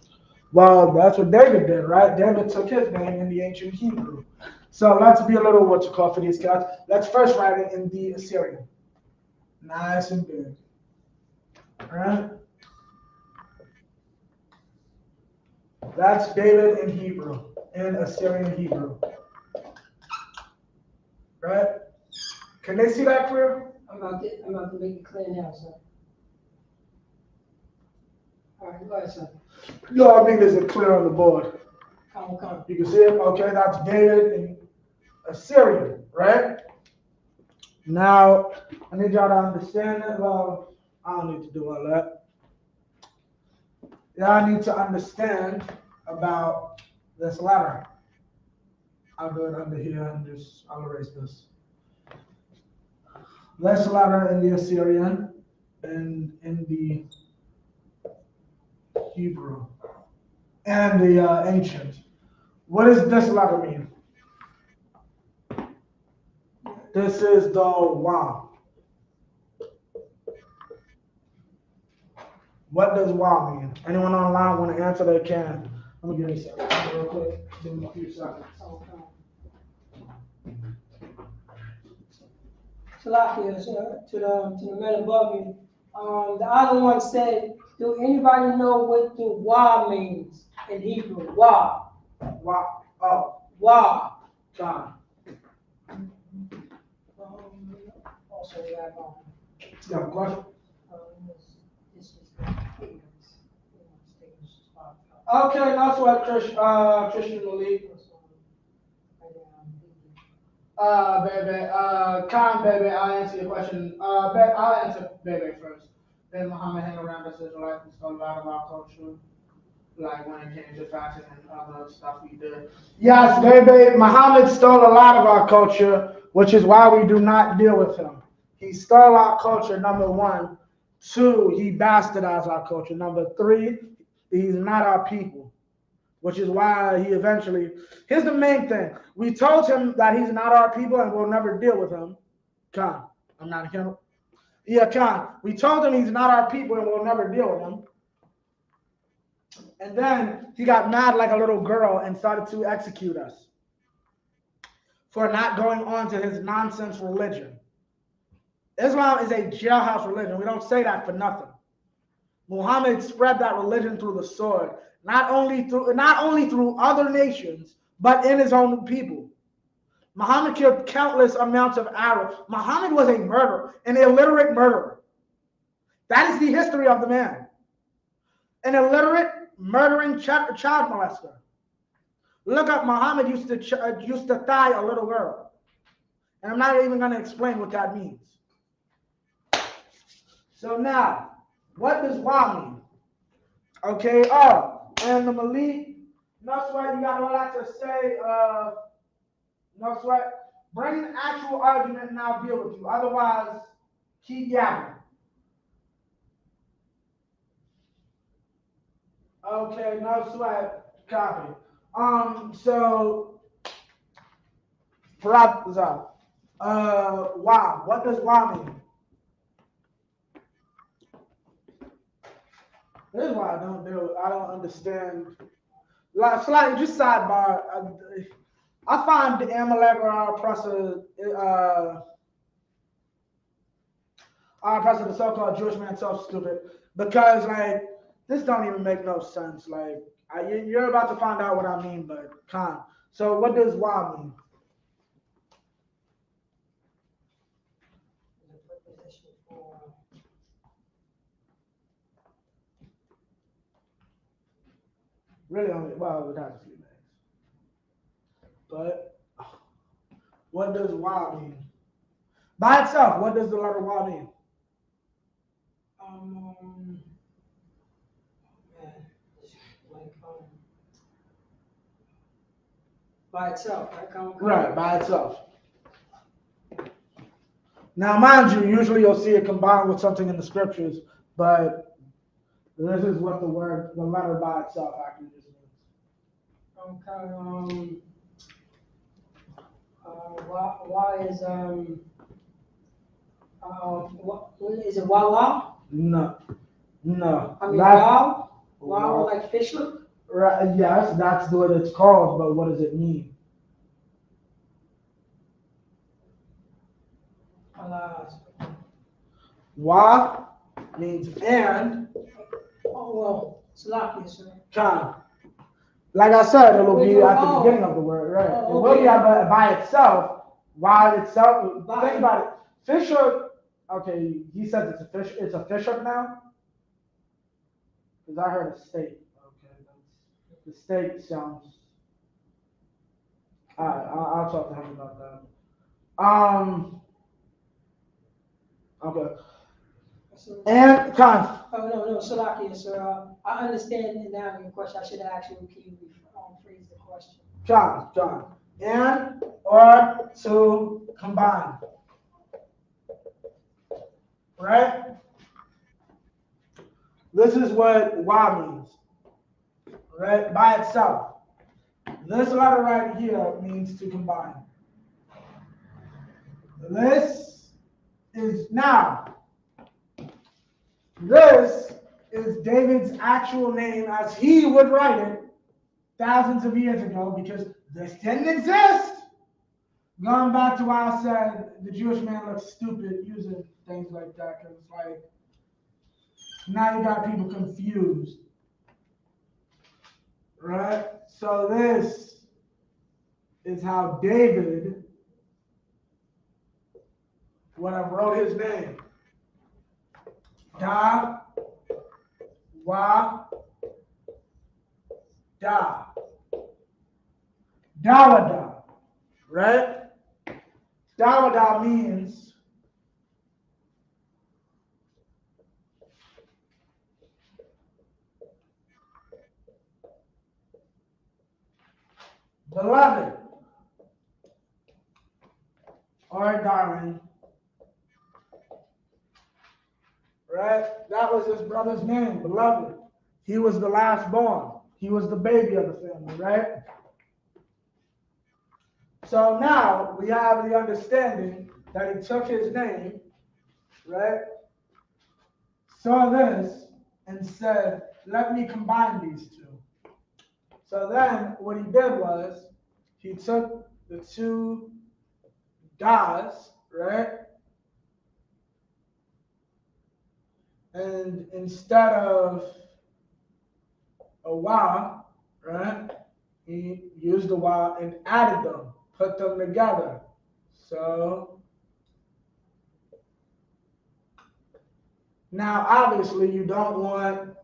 Well, that's what David did, right? David took his name in the ancient Hebrew. So let's be a little what you call for these guys. Let's first write it in the Assyrian. Nice and big. All right? That's David in Hebrew, in Assyrian Hebrew. Right? Can they see that clear? I'm about to make it clear now, sir. All right, go ahead, sir. No, I mean, is it clear on the board? Come. You can see it? Okay, that's David in Assyrian, right? Now, I need y'all to understand that. Well, I don't need to do all that. Y'all need to understand about this letter. I'll go under here and I'll erase this. This letter in the Assyrian and in the Hebrew and the ancient. What does this letter mean? This is the Wa. What does Wa mean? Anyone online want to answer? They can. Let me give you a second real quick. Give me a few seconds. Salakia, to the man above me. The other one said, do anybody know what the Wa means in Hebrew? Wa. Wa. Oh. Wa. John. Also, we have You have a question? Okay, that's what Christian Malik. Baby, Khan, baby, I'll answer your question. I'll answer baby first. Then Muhammad hang around us Israelites and stole a lot of our culture, like when it came to fasting and other stuff we did. Yes, baby, Muhammad stole a lot of our culture, which is why we do not deal with him. He stole our culture, number one. Two, he bastardized our culture. Number three, he's not our people, which is why he eventually, here's the main thing. We told him that he's not our people and we'll never deal with him. Come, I'm not him. Yeah, Khan. We told him he's not our people and we'll never deal with him. And then he got mad like a little girl and started to execute us for not going on to his nonsense religion. Islam is a jailhouse religion. We don't say that for nothing. Muhammad spread that religion through the sword, not only through other nations, but in his own people. Muhammad killed countless amounts of Arabs. Muhammad was a murderer, an illiterate murderer. That is the history of the man. An illiterate, murdering child molester. Look up, Muhammad used to thigh a little girl. And I'm not even going to explain what that means. So now, what does wa mean? Okay, and the Malik, no sweat, you got all that to say, no sweat. Bring an actual argument and I'll deal with you. Otherwise, keep yapping. Okay, no sweat, copy. So, Paratza, wa, what does wa mean? This is why I don't understand. Like, slightly, just sidebar. I find the Amalek or our oppressor, the so-called Jewish man, so stupid because like this don't even make no sense. Like you're about to find out what I mean, but Khan. So what does wa mean? Really only, well, it has a few names. But what does wa mean? By itself, what does the letter wa mean? By itself, right? Right, by itself. Now, mind you, usually you'll see it combined with something in the scriptures, but this is what the letter by itself actually just means. Okay. Why is is it Wawa? No. I mean wow, like fish hook? Right, yes, that's what it's called, but what does it mean? Wa means and. Oh well, Salakia, sir. Khan. Like I said, it will be at the beginning of the word, right? Oh, okay. It will be by itself. Why itself? Think about it. Fish hook. Okay, he says it's a fish. It's a fish hook now. Because I heard a steak. Okay, the steak sounds. I'll talk to him about that. Okay. And Khan. Oh no, Salakia, sir. I understand now your question. I should have actually rephrase the question. Khan. And or to combine. Right? This is what wa means. Right? By itself. This letter right here means to combine. This is David's actual name as he would write it thousands of years ago because this didn't exist. Going back to why I said the Jewish man looks stupid using things like that because it's like now you got people confused. Right? So this is how David would have wrote his name. Da, wa, da. Dawada. Right? Dawada means beloved or darling. Right? That was his brother's name, beloved. He was the last born. He was the baby of the family, right? So now we have the understanding that he took his name right, saw this and said, let me combine these two. So then what he did was he took the two das, right, and instead of a wa, right, he used the wa and added them, put them together. So now obviously you don't want,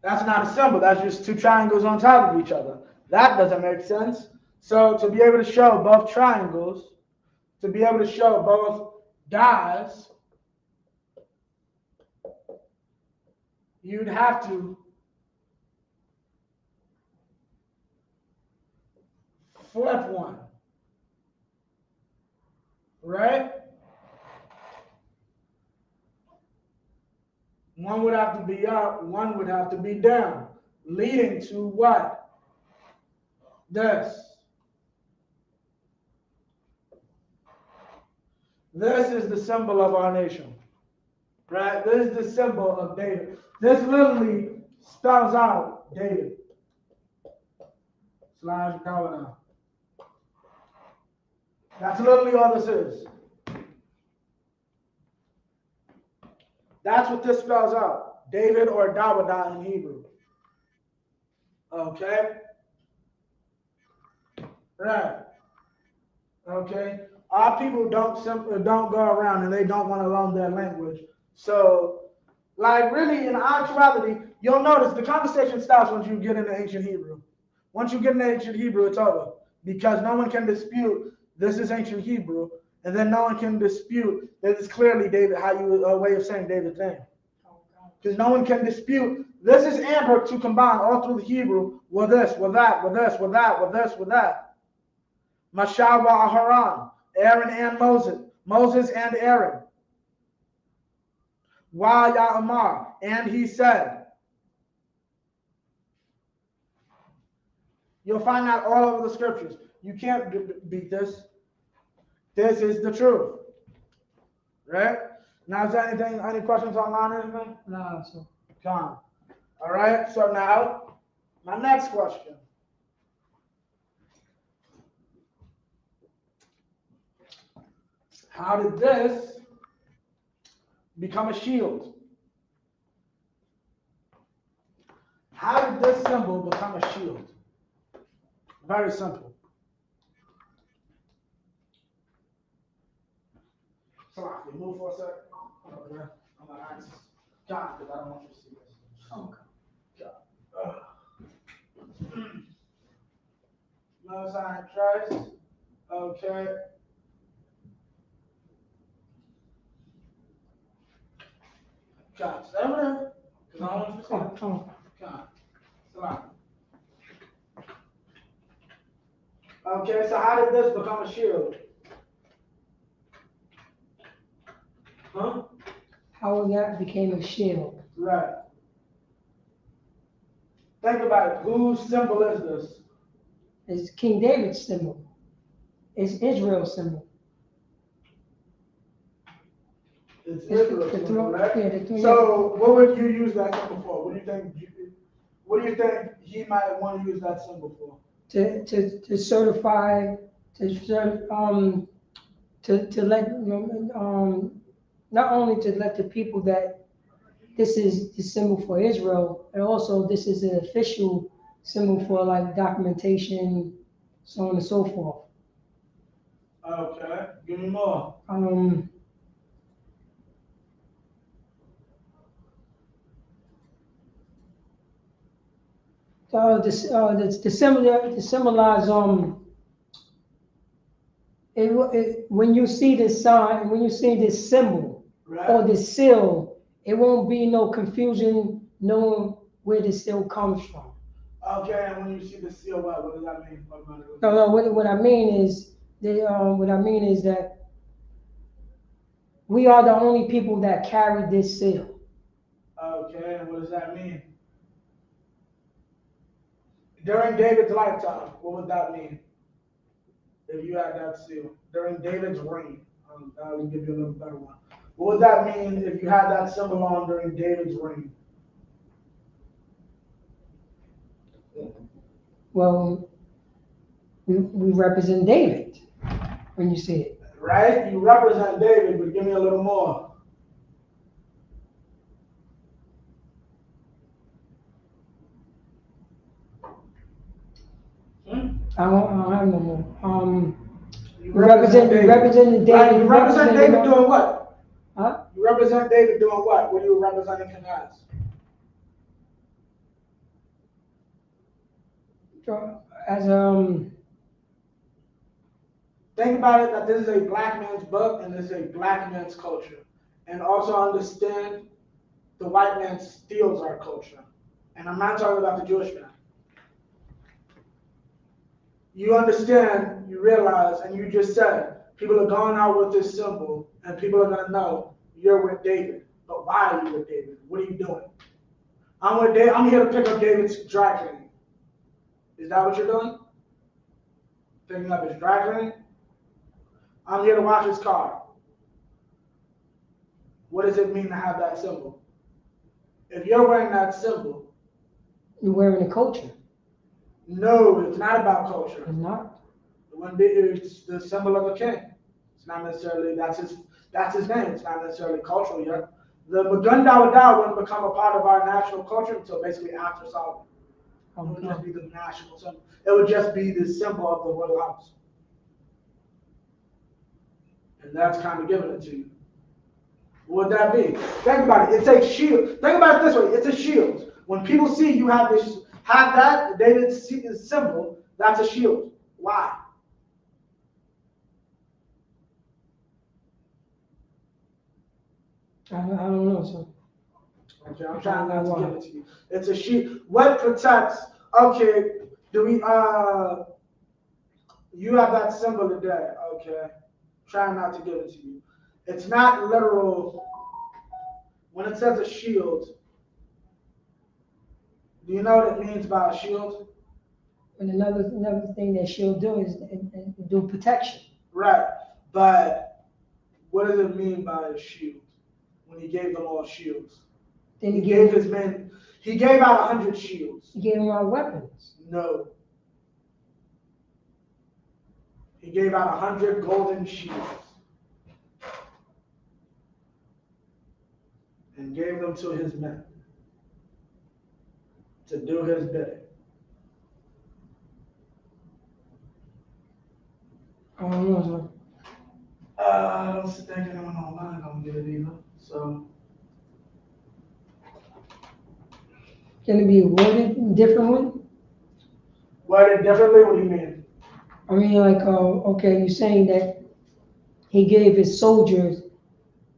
that's not a symbol, that's just two triangles on top of each other. That doesn't make sense. So to be able to show both triangles, to be able to show both das, you'd have to flip one, right? One would have to be up, one would have to be down, leading to what? This. This is the symbol of our nation, right? This is the symbol of David. This literally spells out David. Slash David. That's literally all this is. That's what this spells out. David or Dawadah in Hebrew. Okay? Right. Okay? Our people don't go around and they don't want to learn their language. So, like really in actuality, you'll notice the conversation stops once you get into ancient Hebrew. Once you get into ancient Hebrew, it's over. Because no one can dispute this is ancient Hebrew, and then no one can dispute that it's clearly David, how you a way of saying David's name. Because no one can dispute this is amber to combine all through the Hebrew with this, with that, with this, with that, with this, with that. Mashah wa Aharon, Aaron and Moses, Moses and Aaron. Wa Ya'amar, and he said. You'll find that all over the scriptures. You can't beat this. This is the truth. Right? Now, is there any questions online or anything? No, so. Come on. All right, so now, my next question. How did this become a shield? How did this symbol become a shield? Very simple. So, move for a second. Okay. I'm going to ask John because I don't want you to see this. Okay. No sign of Christ. Okay. God, stay over there. Because I don't want you to see this. God. Come on. Okay, so how did this become a shield? Huh? How that became a shield. Right. Think about it. Whose symbol is this? It's King David's symbol. It's Israel's symbol. It's Israel's symbol, right? Yeah, so what would you use that symbol for? What do you think he might want to use that symbol for? To certify, to let not only to let the people that this is the symbol for Israel, and also this is an official symbol for like documentation, so on and so forth. Okay, give me more. To symbolize when you see this sign, when you see this symbol, right, or this seal, it won't be no confusion knowing where the seal comes from. Okay, and when you see the seal, what does that mean? No, what I mean is that we are the only people that carry this seal. Okay, and what does that mean? During David's lifetime, what would that mean? If you had that seal during David's reign, I'll give you a little better one. What would that mean if you had that symbol on during David's reign? Well, we represent David when you see it. Right? You represent David, but give me a little more. I don't have no more. You You represent David. Right, you represent David doing what? Huh? You represent David doing what? What are you representing him as? As Think about it that this is a black man's book and this is a black man's culture. And also understand the white man steals our culture. And I'm not talking about the Jewish man. You understand, you realize, and you just said, people are going out with this symbol and people are going to know you're with David. But why are you with David? What are you doing? I'm with David. I'm here to pick up David's dry cleaning. Is that what you're doing? Picking up his dry cleaning? I'm here to wash his car. What does it mean to have that symbol? If you're wearing that symbol, you're wearing a culture. No, it's not about culture. It's not. It's the symbol of a king. It's not necessarily that's his name. It's not necessarily cultural yet. The Magun Dawah wouldn't become a part of our national culture until basically after Solomon. It would just be the national symbol. It would just be the symbol of the royal house. And that's kind of giving it to you. What would that be? Think about it. It's a shield. Think about it this way. It's a shield. When people see you have that, they didn't see the symbol, that's a shield. Why? I don't know, sir. Okay, I'm trying not to give it to you. It's a shield. What protects? Okay, you have that symbol today. Okay, trying not to give it to you. It's not literal. When it says a shield, do you know what it means by a shield? And another thing that shield do is do protection. Right, but what does it mean by a shield? When he gave them all shields, then he gave his men. He gave out 100 shields. He gave them all weapons. No. He gave out 100 golden shields and gave them to his men to do his bidding. I don't know, sir. I don't think anyone online gonna get it either. So. Can it be worded differently? Worded differently? What do you mean? I mean, like, okay, you're saying that he gave his soldiers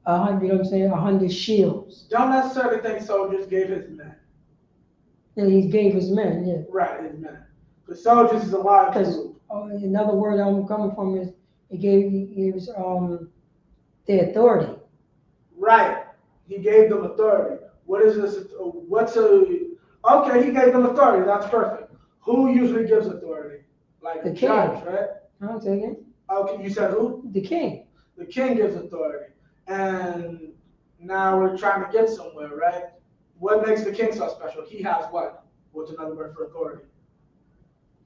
100, you know what I'm saying, 100 shields. Don't necessarily think soldiers gave his men. Yeah, he gave his men, yeah. Right, his men. The soldiers is a lot of group. Another word I'm coming from is he gave us the authority. Right. He gave them authority. What is this? Okay, he gave them authority. That's perfect. Who usually gives authority? Like the a king. judge, right? I'll take it. Okay, you said who? The king. The king gives authority. And now we're trying to get somewhere, right? What makes the king so special? He has what? What's another word for authority?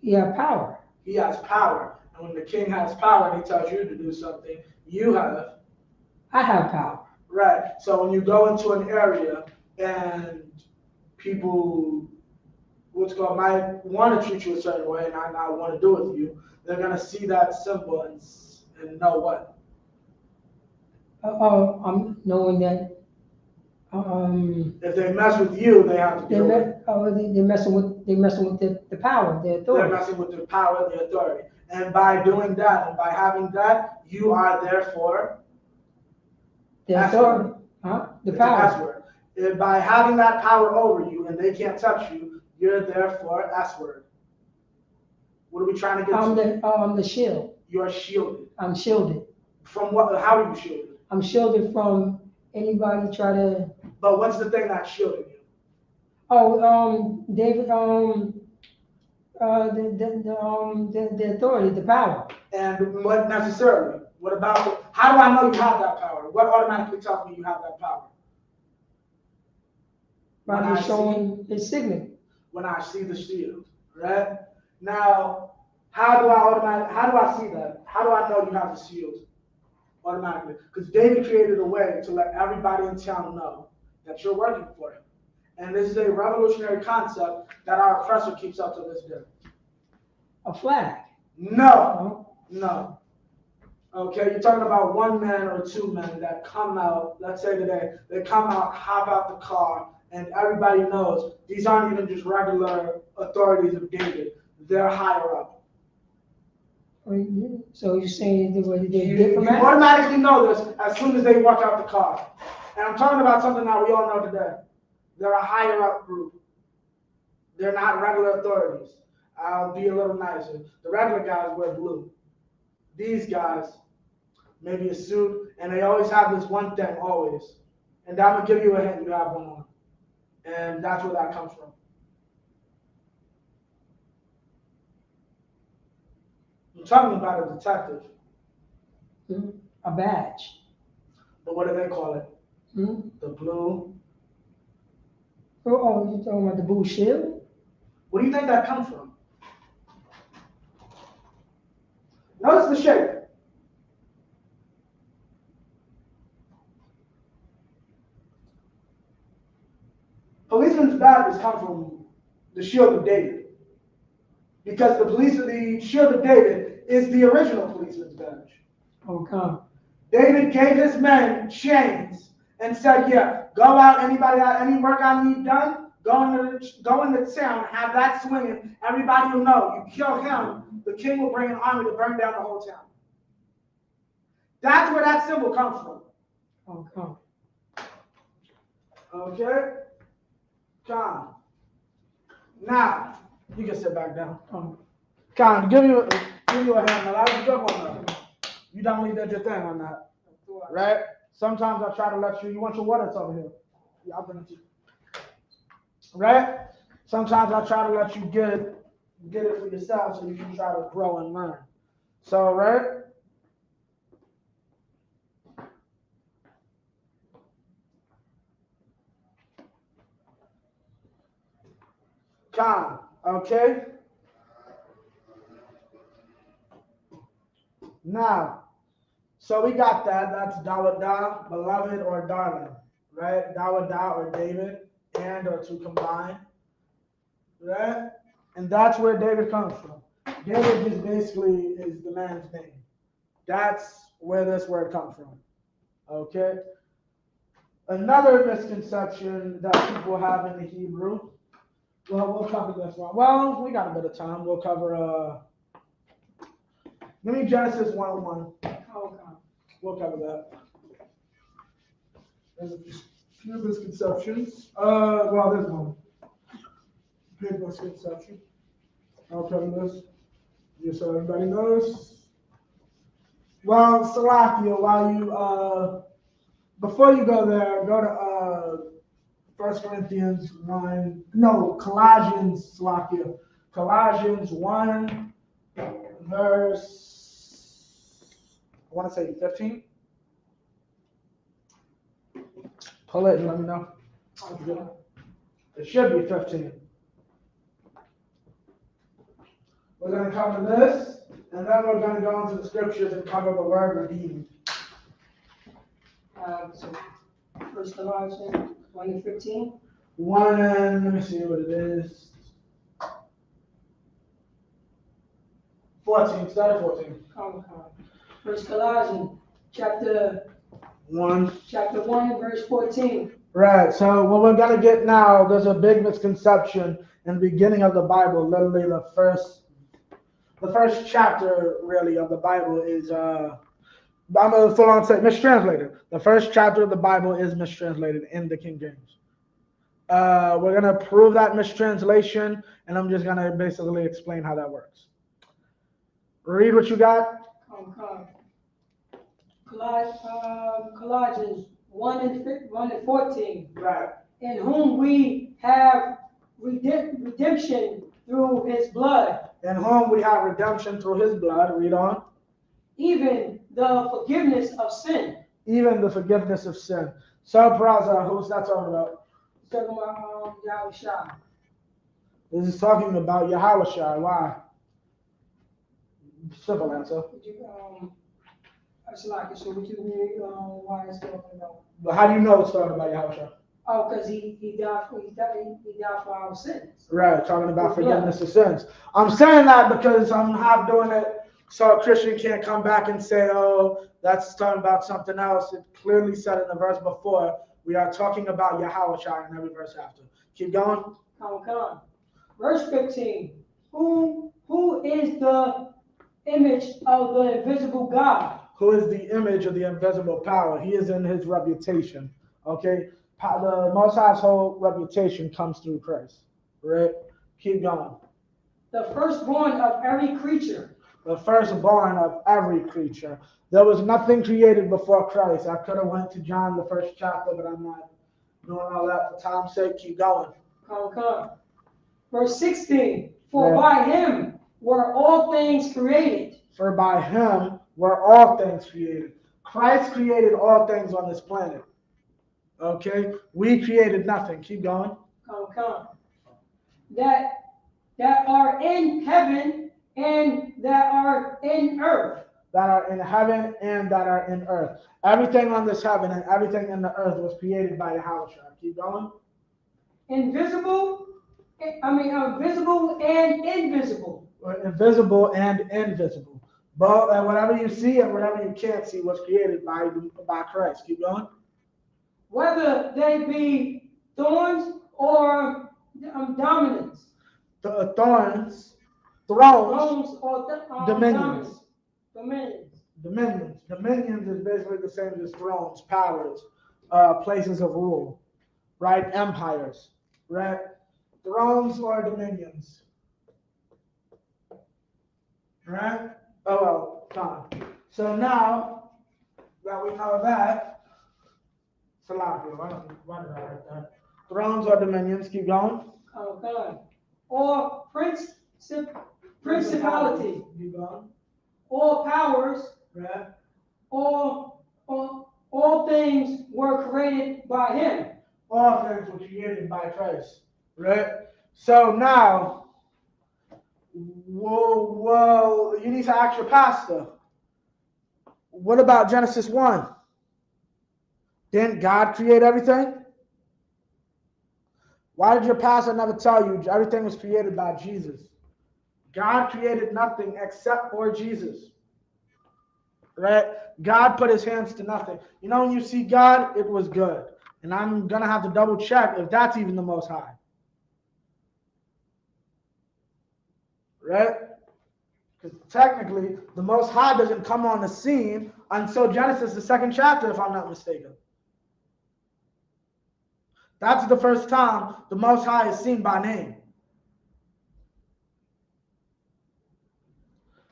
He has power. He has power. And when the king has power and he tells you to do something, you have. I have power. Right. So when you go into an area and people, might want to treat you a certain way and not want to do it with you, they're going to see that symbol and know what? I'm knowing that. If they mess with you, they have to deal with it. They're messing with the power, the authority. They're messing with the power, the authority. And by doing that and by having that, you are therefore the authority. The power. And by having that power over you and they can't touch you, you're therefore S-word. What are we trying to get to? I'm the shield. You're shielded. I'm shielded. From what? How are you shielded? I'm shielded from anybody try to. But what's the thing that's shielding you? David. The authority, the power. And what necessarily? What about, how do I know you have that power? What automatically tells me you have that power? When By I showing his signet. When I see the shield, right? Now, how do I see that? How do I know you have the shield automatically? Because David created a way to let everybody in town know that you're working for him. And this is a revolutionary concept that our oppressor keeps up to this day. A flag? No. Okay, you're talking about one man or two men that come out, let's say today, they come out, hop out the car, and everybody knows these aren't even just regular authorities of David. They're higher up. So you're saying they're You diplomat? automatically know this as soon as they walk out the car. And I'm talking about something that we all know today. They're a higher up group. They're not regular authorities. I'll be a little nicer. The regular guys wear blue. These guys, maybe a suit, and they always have this one thing, always. And I'm going to give you a hint, you have one on. And that's where that comes from. I'm talking about a detective. A badge. But what do they call it? The blue. Oh, you're talking about the blue shield? Where do you think that comes from? Notice the shape. Policeman's badges come from the shield of David. Because the shield of David is the original policeman's badge. Okay. David gave his men chains and said, yeah, go out, anybody got any work I need done, go into town, have that swinging, everybody will know. You kill him, the king will bring an army to burn down the whole town. That's where that symbol comes from. Okay. Okay? Con. Now, you can sit back down. Con, give you a hand. Now, that was a good one, though. You definitely did your thing on that. Right? Sometimes I try to let you want your water, it's over here. Yeah, I'll bring it to you. Right? Sometimes I try to let you get it for yourself so you can try to grow and learn. So, right? Con, okay? Now, so we got that. That's Dawada, beloved or darling, right? Dawada or David, and or to combine, right? And that's where David comes from. David just basically is the man's name. That's where this word comes from, okay? Another misconception that people have in the Hebrew, well, we'll cover this one. Well, we got a bit of time. We'll cover, give me Genesis 1:1. We'll cover that. There's a few misconceptions. Well, there's one. Big misconception. I'll cover this, just so everybody knows. Well, Salakia, while you, before you go there, go to 1 Corinthians 1, no, Colossians, Salakia. Colossians 1, verse, I want to say 15. Pull it and let me know. It should be 15. We're going to cover this, and then we're going to go into the scriptures and cover the word redeemed. So, 1 Colossians 1:15. 1 and, let me see what it is. 14, start at 14. 1 Colossians chapter 1. Chapter 1, verse 14. Right, so what we're going to get now, there's a big misconception in the beginning of the Bible, literally the first chapter, really, of the Bible is, I'm going to full on say, mistranslated. The first chapter of the Bible is mistranslated in the King James. We're going to prove that mistranslation, and I'm just going to basically explain how that works. Read what you got. Colossians 1 and 14. Right. In whom we have redemption through his blood, in whom we have redemption through his blood. Read on. even the forgiveness of sin. Even the forgiveness of sin. So, brother, who's that talking about? Talking about Yahushua. This is talking about Yahushua. Why? Simple answer. That's like it. So would you mean why it's talking about? But how do you know it's talking about Yahushua? Oh, because he died for our sins. Right, talking about forgiveness of sins. I'm saying that because I'm not doing it so a Christian can't come back and say, oh, that's talking about something else. It clearly said in the verse before, we are talking about Yahushua in every verse after. Keep going. Come on. Verse 15. Who is the image of the invisible God? Who is the image of the invisible power? He is in his reputation. Okay? The Most High's whole reputation comes through Christ. Right? Keep going. The firstborn of every creature. The firstborn of every creature. There was nothing created before Christ. I could have went to John, the first chapter, but I'm not doing all that for time's sake. Keep going. Come. Verse 16. For by him were all things created. For by him were all things created. Christ created all things on this planet. Okay? We created nothing. Keep going. Come. That are in heaven and that are in earth. That are in heaven and that are in earth. Everything on this heaven and everything in the earth was created by Yahushua. Keep going. Visible and invisible. Invisible and invisible. But whatever you see and whatever you can't see was created by Christ. Keep going. Whether they be thorns or dominance. Thrones or dominions. Dominions. Dominions is basically the same as thrones, powers, places of rule, right? Empires, right? Thrones or dominions, right? Oh, well, fine. So now that we know that, Salakia, why did I write that? Thrones or dominions, keep going. Okay. Or principality. Keep going. All powers. Right. All things were created by him. All things were created by Christ. Right? So now, well, you need to ask your pastor. What about Genesis 1? Didn't God create everything? Why did your pastor never tell you everything was created by Jesus? God created nothing except for Jesus. Right? God put his hands to nothing. You know, when you see God, it was good. And I'm going to have to double check if that's even the Most High. Right? Because technically, the Most High doesn't come on the scene until Genesis, the 2nd chapter, if I'm not mistaken. That's the first time the Most High is seen by name.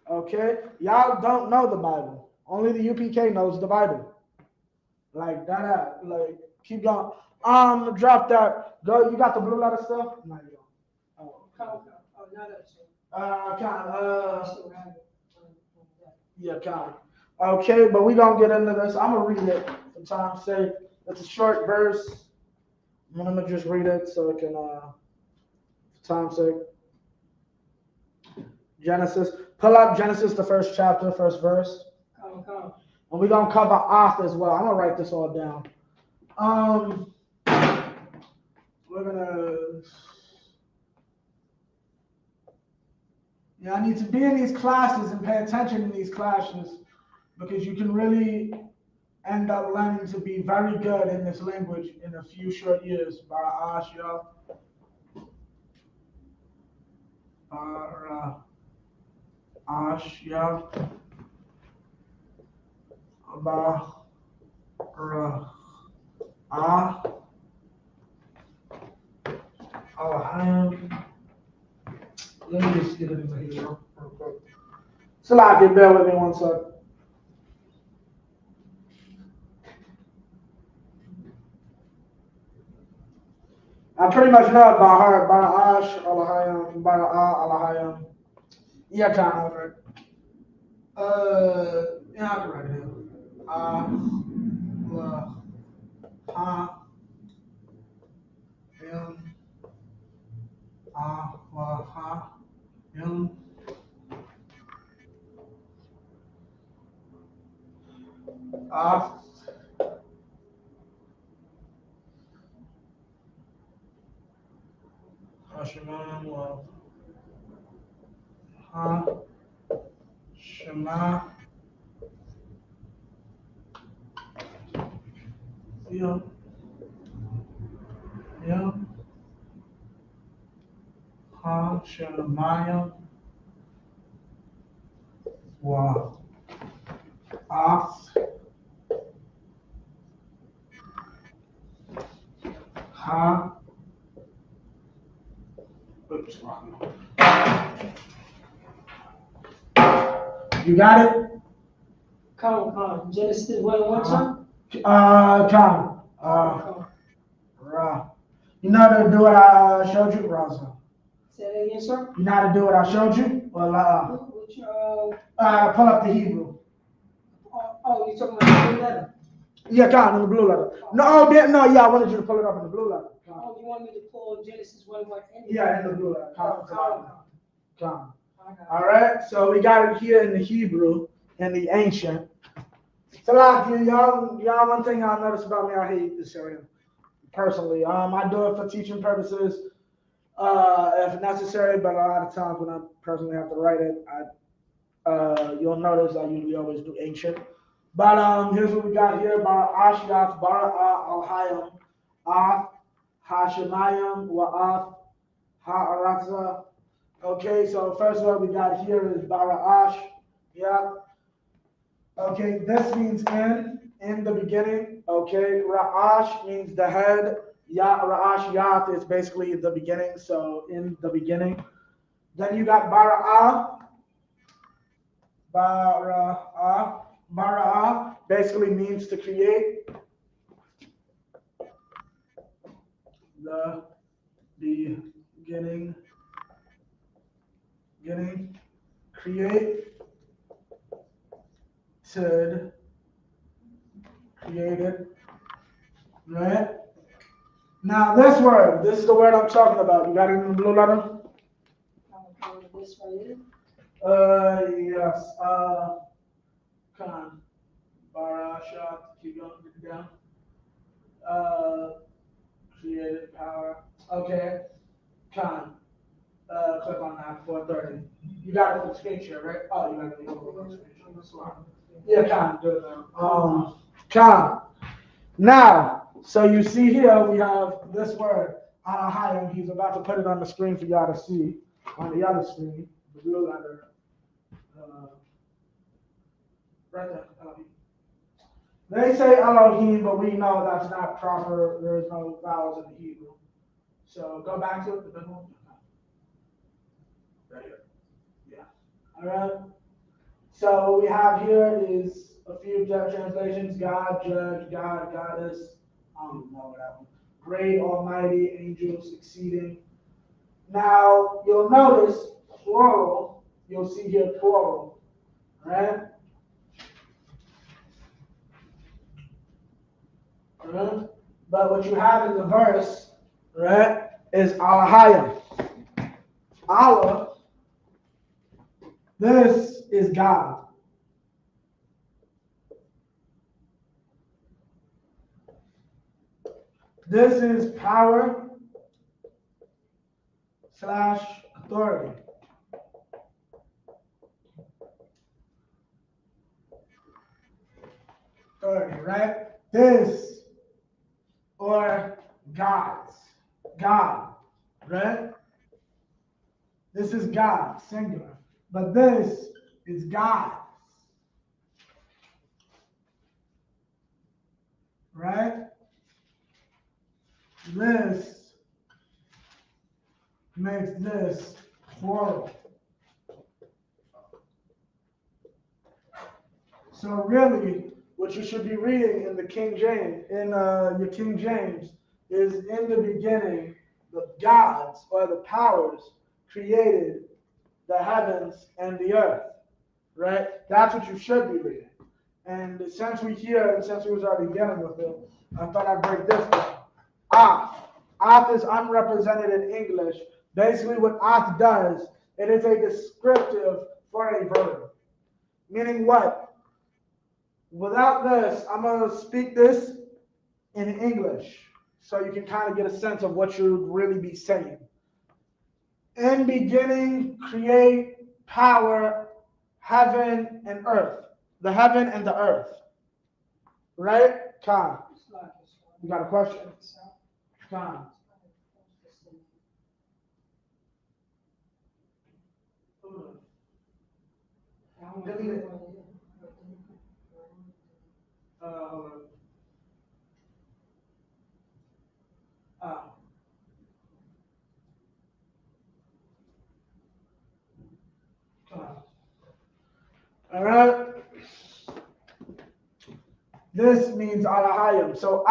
Okay? Y'all don't know the Bible. Only the UPK knows the Bible. Like that. Like, keep going. Drop that. Go. You got the blue letter still? No, you don't. Yeah, kind of. Okay, but we gonna get into this. I'm gonna read it for time's sake. It's a short verse. I'm gonna just read it so it can, for time's sake. Genesis. Pull up Genesis, the 1st chapter, 1st verse. Come. And we're gonna cover Oth as well. I'm gonna write this all down. We're gonna. Yeah, I need to be in these classes and pay attention in these classes because you can really end up learning to be very good in this language in a few short years. Bara'ashya. Let me just get it in here real quick. Salakia, bear with me one second. I pretty much know about her. Bara'ash, Alahayam, Bara'ah, Alahayam. Yeah, time over. Yeah, I can write it here. Alahayam, Alahayam, Hashemayim, Shema, Yum, Yum, Ha, Shemayim, Wa, Af, Ha, oops, wrong. You got it? Come on, Genesis 1 and 1 time? Come. Ra. You know how to do what I showed you, Raza? Say that again, sir? You know how to do what I showed you? Well, Which, pull up the Hebrew. you talking about the blue letter? Yeah, come in the blue letter. No, yeah, I wanted you to pull it up in the blue letter. Oh, you want me to pull Genesis 1 and 1? Yeah, in the blue letter. Come. Okay. All right, so we got it here in the Hebrew, in the ancient. So, like, y'all, one thing y'all notice about me, I hate this area personally. I do it for teaching purposes, if necessary, but a lot of times when I personally have to write it, you'll notice I usually always do ancient. But here's what we got here: Bara'ash, Yaf, Bara'ah, Al-Hayam, Af, Hashemayim, Wa'af, Ha'aratza. Okay, so first word we got here is Bara'ash. Yeah. Okay, this means in the beginning. Okay, Ra'ash means the head. Ya, Ra'ash, Yat is basically the beginning, so in the beginning. Then you got Bara'ah. Bara'ah. Bara'ah basically means to create. The beginning. Create. Created. Right? Now this word, this is the word I'm talking about. You got it in the blue letter? This right here? Yes. Come on. Barashat, keep going, get it down. Creative power. Okay. Con. Click on that, 430. You got it on the screen share, right? Oh, you got it on the screen share. Yeah, Con, do it now. Con. Now, so you see here, we have this word, Anahayim. He's about to put it on the screen for y'all to see. On the other screen, the blue letter. Right there, Elohim. They say Elohim, but we know that's not proper. There is no vowels in the Hebrew. So go back to it, the big one. Right here. Yeah. All right. So what we have here is a few translations: God, Judge, God, Goddess. I don't even know that one. Great, Almighty, Angels, Exceeding. Now you'll notice plural. You'll see here plural, right? Right? But what you have in the verse, right, is Alahayim. Allah, this is God. This is power / authority. Authority, right? This or God's. God, right? This is God, singular. But this is God. Right? This makes this plural. So really, what you should be reading in the King James, in your King James, is in the beginning the gods or the powers created the heavens and the earth, right? That's what you should be reading. And since we're here, and since we was already dealing with it, I thought I'd break this down. Ath is unrepresented in English. Basically, what ath does, it is a descriptive for a verb. Meaning what? Without this, I'm going to speak this in English so you can kind of get a sense of what you would really be saying. In beginning, create, power, heaven and earth. The heaven and the earth. Right? Khan. You got a question? Khan. Delete it. All right. This means Alahayim. So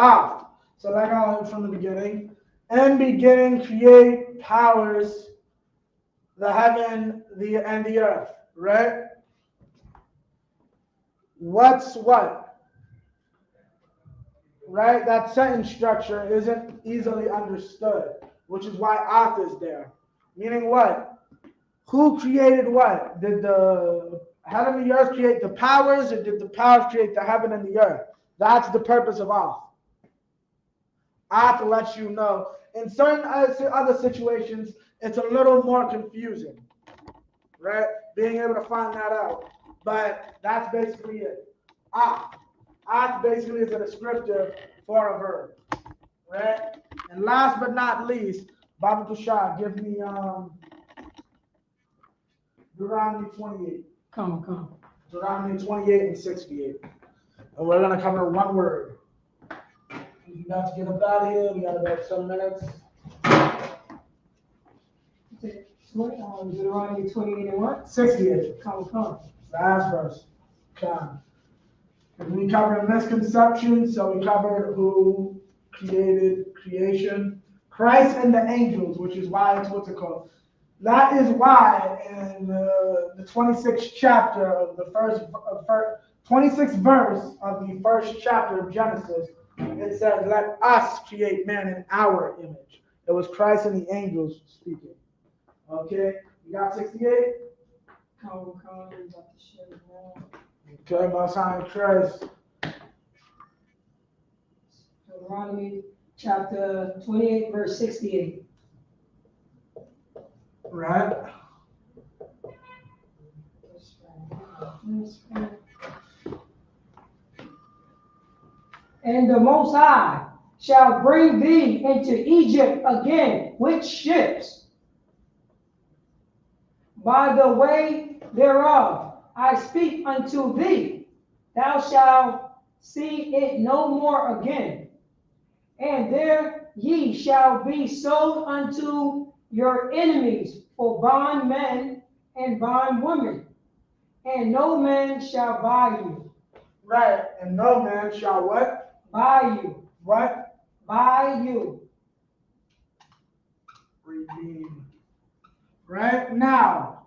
So like I learned from the beginning. In beginning, create powers the heaven, and the earth. Right? What's what? Right? That sentence structure isn't easily understood, which is why Ath is there. Meaning what? Who created what? Did the heaven and the earth create the powers, or did the powers create the heaven and the earth? That's the purpose of Ath. Ath lets you know. In certain other situations, it's a little more confusing, right? Being able to find that out. But that's basically it. Ath basically is a descriptor for a verb, right? And last but not least, Baba Tushar, give me Deuteronomy 28. Come. Deuteronomy 28 and 68. And we're going to cover one word. We got to get up out of here. We got about 7 minutes. Deuteronomy 28 and what? 68. Come. Last verse. Come. And we covered misconceptions, so we covered who created creation. Christ and the angels, which is why it's what's it called. That is why in the 26th chapter of the 26th verse of the first chapter of Genesis, it says, "Let us create man in our image." It was Christ and the angels speaking. Okay, you got 68? Come, about to share it now. Okay, Most High Christ. Deuteronomy chapter 28, verse 68. Right. And the Most High shall bring thee into Egypt again with ships. By the way thereof I speak unto thee, thou shalt see it no more again. And there ye shall be sold unto your enemies for bondmen and bondwomen, and no man shall buy you. Right, and no man shall what? Buy you. What? Buy you. Redeem. Right now,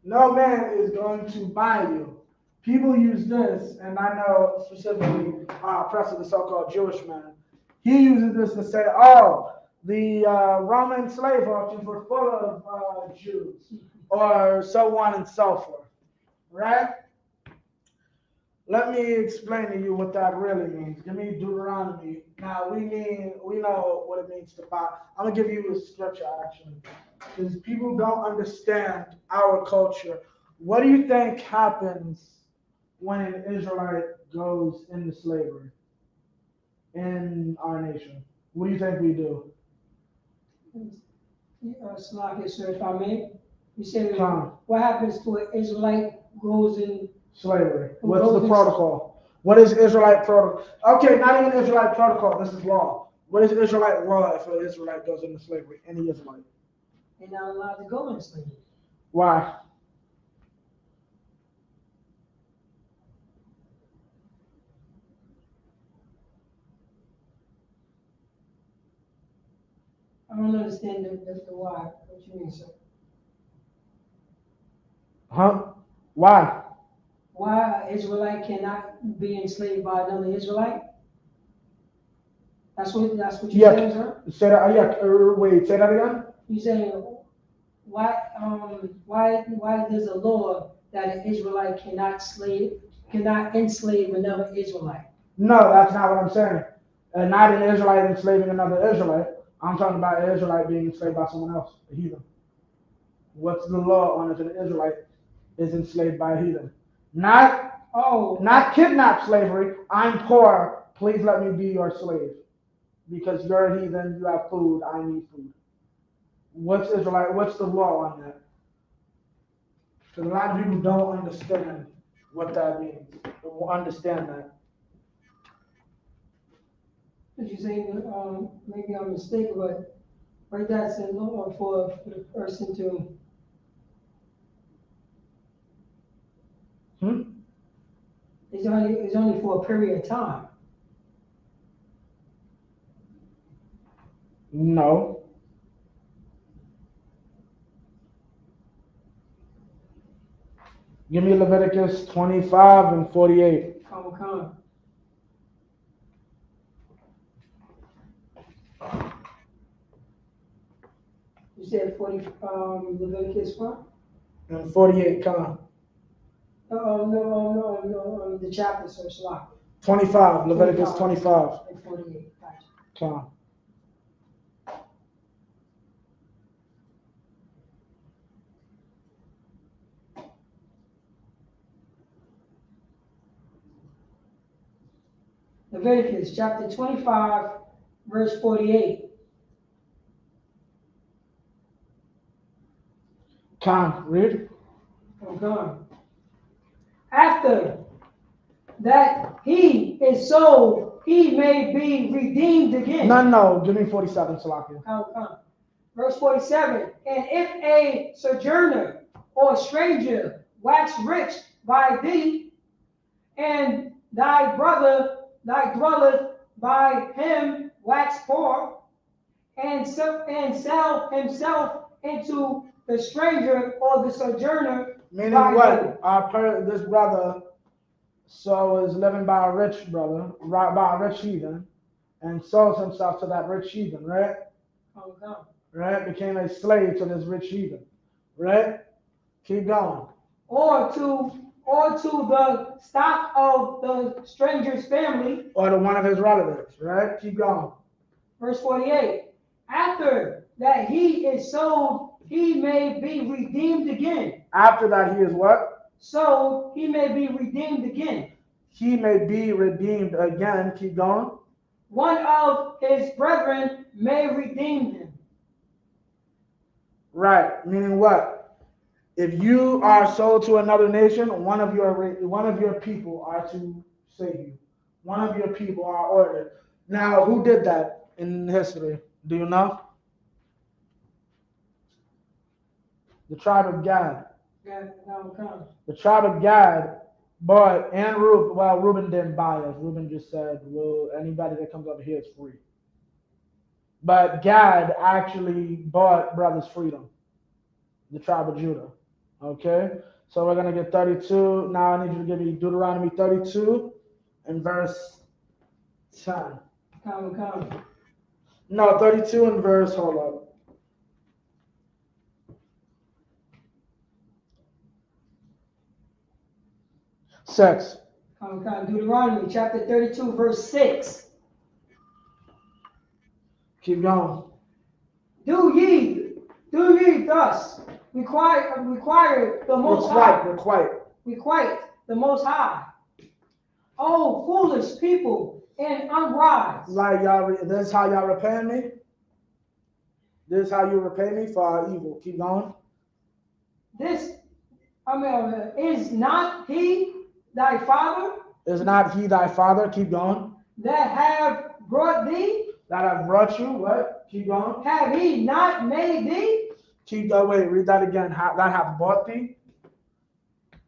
no man is going to buy you. People use this, and I know specifically Press of the so-called Jewish man. He uses this to say, oh, the Roman slave auctions were full of Jews, or so on and so forth, right? Let me explain to you what that really means. Give me Deuteronomy. Now, we know what it means to buy. I'm going to give you a scripture, actually, because people don't understand our culture. What do you think happens when an Israelite goes into slavery in our nation? What do you think we do? Slack, sir, if I may. You said, Come. what happens to an Israelite goes in Slavery. What's the protocol? What is Israelite protocol? Okay, not even Israelite protocol. This is law. What is Israelite law if an Israelite goes into slavery? Any Israelite? They're not allowed to go into slavery. Why? don't understand the why. What you mean, sir? Huh? Why? Why an Israelite cannot be enslaved by another Israelite? That's what you're Yeah. saying, sir? Say that, wait, say that again? You saying why there's a law that an Israelite cannot enslave another Israelite? No, that's not what I'm saying. Not an Israelite enslaving another Israelite. I'm talking about an Israelite being enslaved by someone else, a heathen. What's the law on if an Israelite is enslaved by a heathen? Not kidnap slavery. I'm poor. Please let me be your slave. Because you're a heathen, you have food, I need food. What's Israelite? What's the law on that? Because a lot of people don't understand what that means. They won't understand that. Did you say maybe I'm mistaken, but right, that's in law for the person to. It's only for a period of time. No. Give me Leviticus 25 and 48. Come. You said 40, Leviticus what? And 48, come. No, the chapter, sir, Shalak. 25, Leviticus 25. And 48, gotcha. Come. Leviticus chapter 25, verse 48. Come, read. Okay. After that he is sold, he may be redeemed again. No, give me 47, Salakia. Come. Verse 47. And if a sojourner or stranger wax rich by thee, and thy brother that dwelleth by him wax poor, and sell himself into the stranger or the sojourner. Meaning what? This brother is living by a rich brother, right, by a rich heathen, and sells himself to that rich heathen, right? Okay. Right? Became a slave to this rich heathen, right? Keep going. Or to the stock of the stranger's family. Or to one of his relatives, right? Keep going. Verse 48. After that he is sold, he may be redeemed again. After that he is what? Sold, he may be redeemed again. He may be redeemed again. Keep going. One of his brethren may redeem him. Right. Meaning what? If you are sold to another nation, one of your people are to save you. One of your people are ordered. Now, who did that in history? Do you know? The tribe of Gad. The tribe of Gad bought, and Reuben. Well, Reuben didn't buy us. Reuben just said, "Well, anybody that comes over here is free." But Gad actually bought brothers' freedom. The tribe of Judah. Okay, so we're gonna get 32. Now I need you to give me Deuteronomy 32 and verse 10. Come. No, 32 and verse. Hold up. 6. Come. Deuteronomy chapter 32, verse 6. Keep going. Do ye thus require the Most High. Requite the Most High. Oh, foolish people and unwise. Like y'all, this is how y'all repay me. This is how you repay me for our evil. Keep going. Is not he thy father? Is not he thy father? Keep going. That have brought thee? That have brought you? What? Keep going. Have he not made thee? Keep going. Wait, read that again. That have bought thee?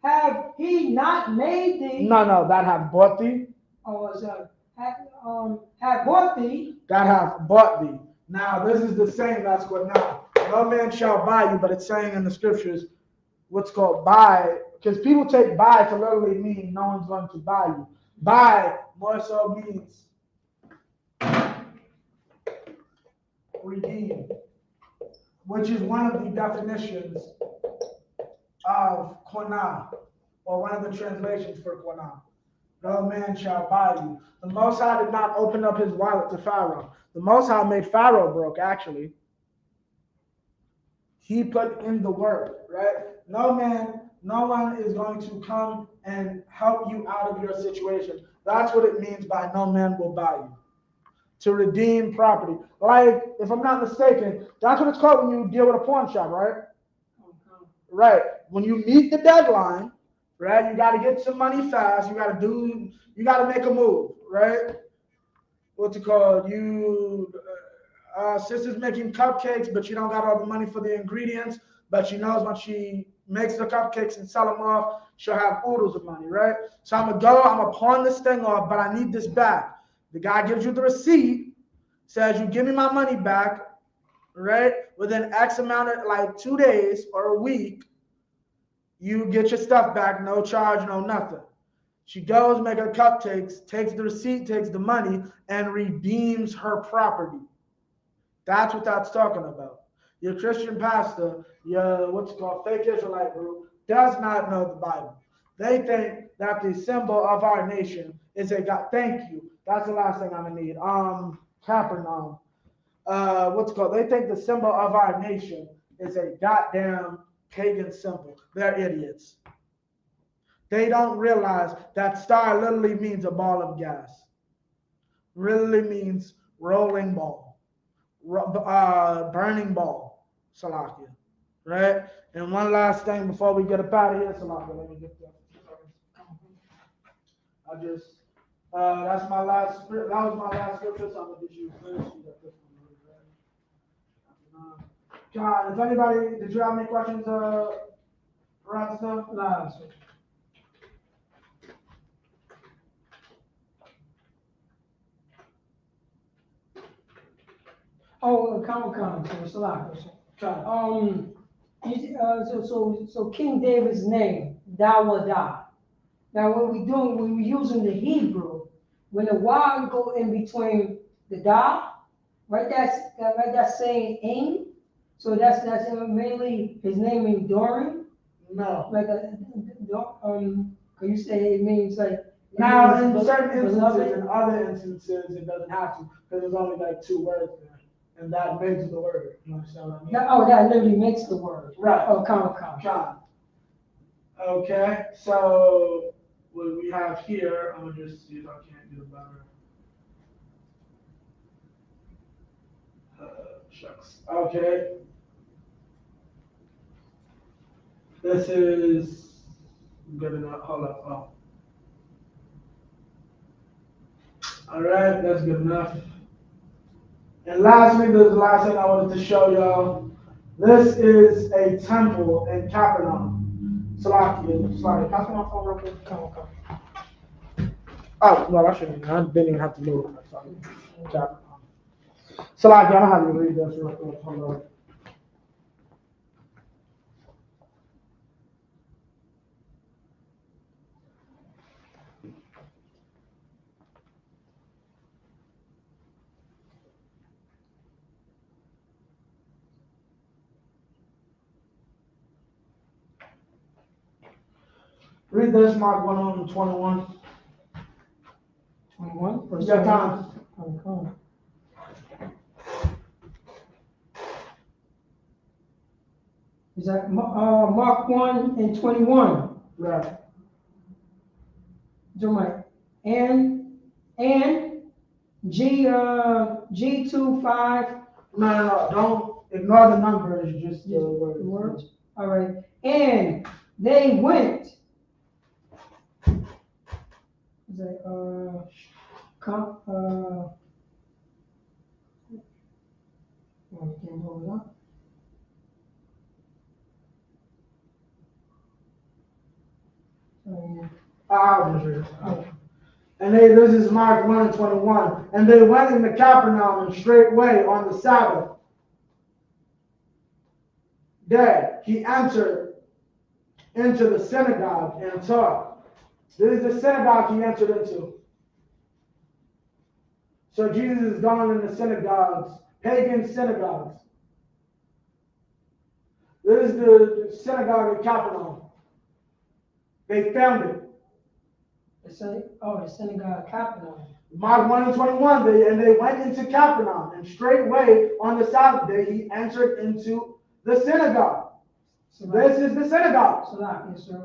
Have he not made thee? No, that have bought thee. Oh, sorry. Have bought thee. That have bought thee. Now, this is the same that's what now. No man shall buy you, but it's saying in the scriptures what's called buy, because people take buy to literally mean no one's going to buy you. Buy more so means redeem, which is one of the definitions of qana, or one of the translations for qana. No man shall buy you. The Most High did not open up his wallet to Pharaoh. The Most High made Pharaoh broke, actually. He put in the word, right? No one is going to come and help you out of your situation. That's what it means by no man will buy you. To redeem property. Like, if I'm not mistaken, that's what it's called when you deal with a pawn shop, right? Right. When you meet the deadline, right, you got to get some money fast. You got to make a move, right? What's it called? Sister's making cupcakes, but she don't got all the money for the ingredients. But she knows when she makes the cupcakes and sell them off, she'll have oodles of money, right? So I'm gonna pawn this thing off, but I need this back. The guy gives you the receipt, says you give me my money back, right? Within X amount of like 2 days or a week, you get your stuff back, no charge, no nothing. She goes, make her cupcakes, takes the receipt, takes the money, and redeems her property. That's what that's talking about. Your Christian pastor, your what's it called, fake Israelite group, does not know the Bible. They think that the symbol of our nation is a God. Thank you. That's the last thing I'm gonna need. Capernaum. What's it called? They think the symbol of our nation is a goddamn pagan symbol. They're idiots. They don't realize that star literally means a ball of gas. Literally means rolling ball. Burning ball, Salakia, right? And one last thing before we get up out of here, Salakia, let me get that. That's my last script. That was my last scripture, so I'm gonna get you first. John, if anybody, did you have any questions around stuff? Nah. Oh, comment, so it's a lot. So King David's name, Dawadah. Now, when we're using the Hebrew, when the Y go in between the Da, right? That's saying in. So that's mainly his name enduring. No. Like can you say it means like? Now, in certain instances, in other instances, it doesn't have to, because there's only like 2 words there. And that makes the word. You understand what I mean? That literally makes the word. Right. Oh, come. Okay, so what we have here, I'm gonna just see if I can't get a better. Shucks. Okay. This is good enough. Hold up. Oh. All right, that's good enough. And lastly, this is the last thing I wanted to show y'all. This is a temple in Capernaum. Salakia, pass me my phone real quick. Come. Oh, well, I didn't even have to move. Capernaum. Salakia, I don't have to read this real quick. Hold on. Read this, Mark 1:21. 21? You got time? Okay. Is that Mark 1:21? Right. Jeremiah. And G25. No, don't ignore the numbers, just the words. Words. All right. And they went. Is that can't hold it up. I'll just read it. And And this is Mark 1:21. And they went into Capernaum, and straightway on the Sabbath day he entered into the synagogue and taught. This is the synagogue he entered into. So Jesus is going into synagogues, pagan synagogues. This is the synagogue in Capernaum. They found it. The synagogue of Capernaum. Mark 1:21, and they went into Capernaum, and straightway on the Sabbath day he entered into the synagogue. So This is the synagogue. So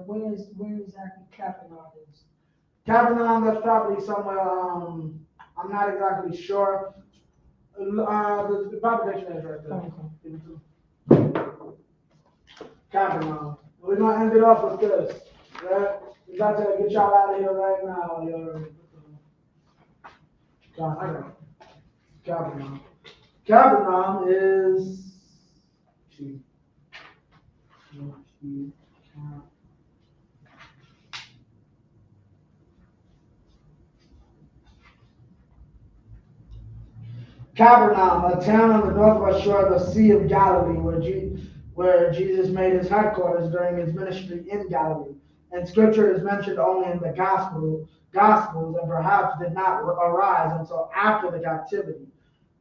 where exactly Capernaum is? Capernaum, that's probably somewhere, I'm not exactly sure. The Bible dictionary is right there. Capernaum. We're going to end it off with this. Right? We got to get y'all out of here right now. Capernaum. Capernaum is. Capernaum, a town on the northwest shore of the Sea of Galilee, where Jesus made his headquarters during his ministry in Galilee. And scripture is mentioned only in the Gospels, and perhaps did not arise until after the captivity.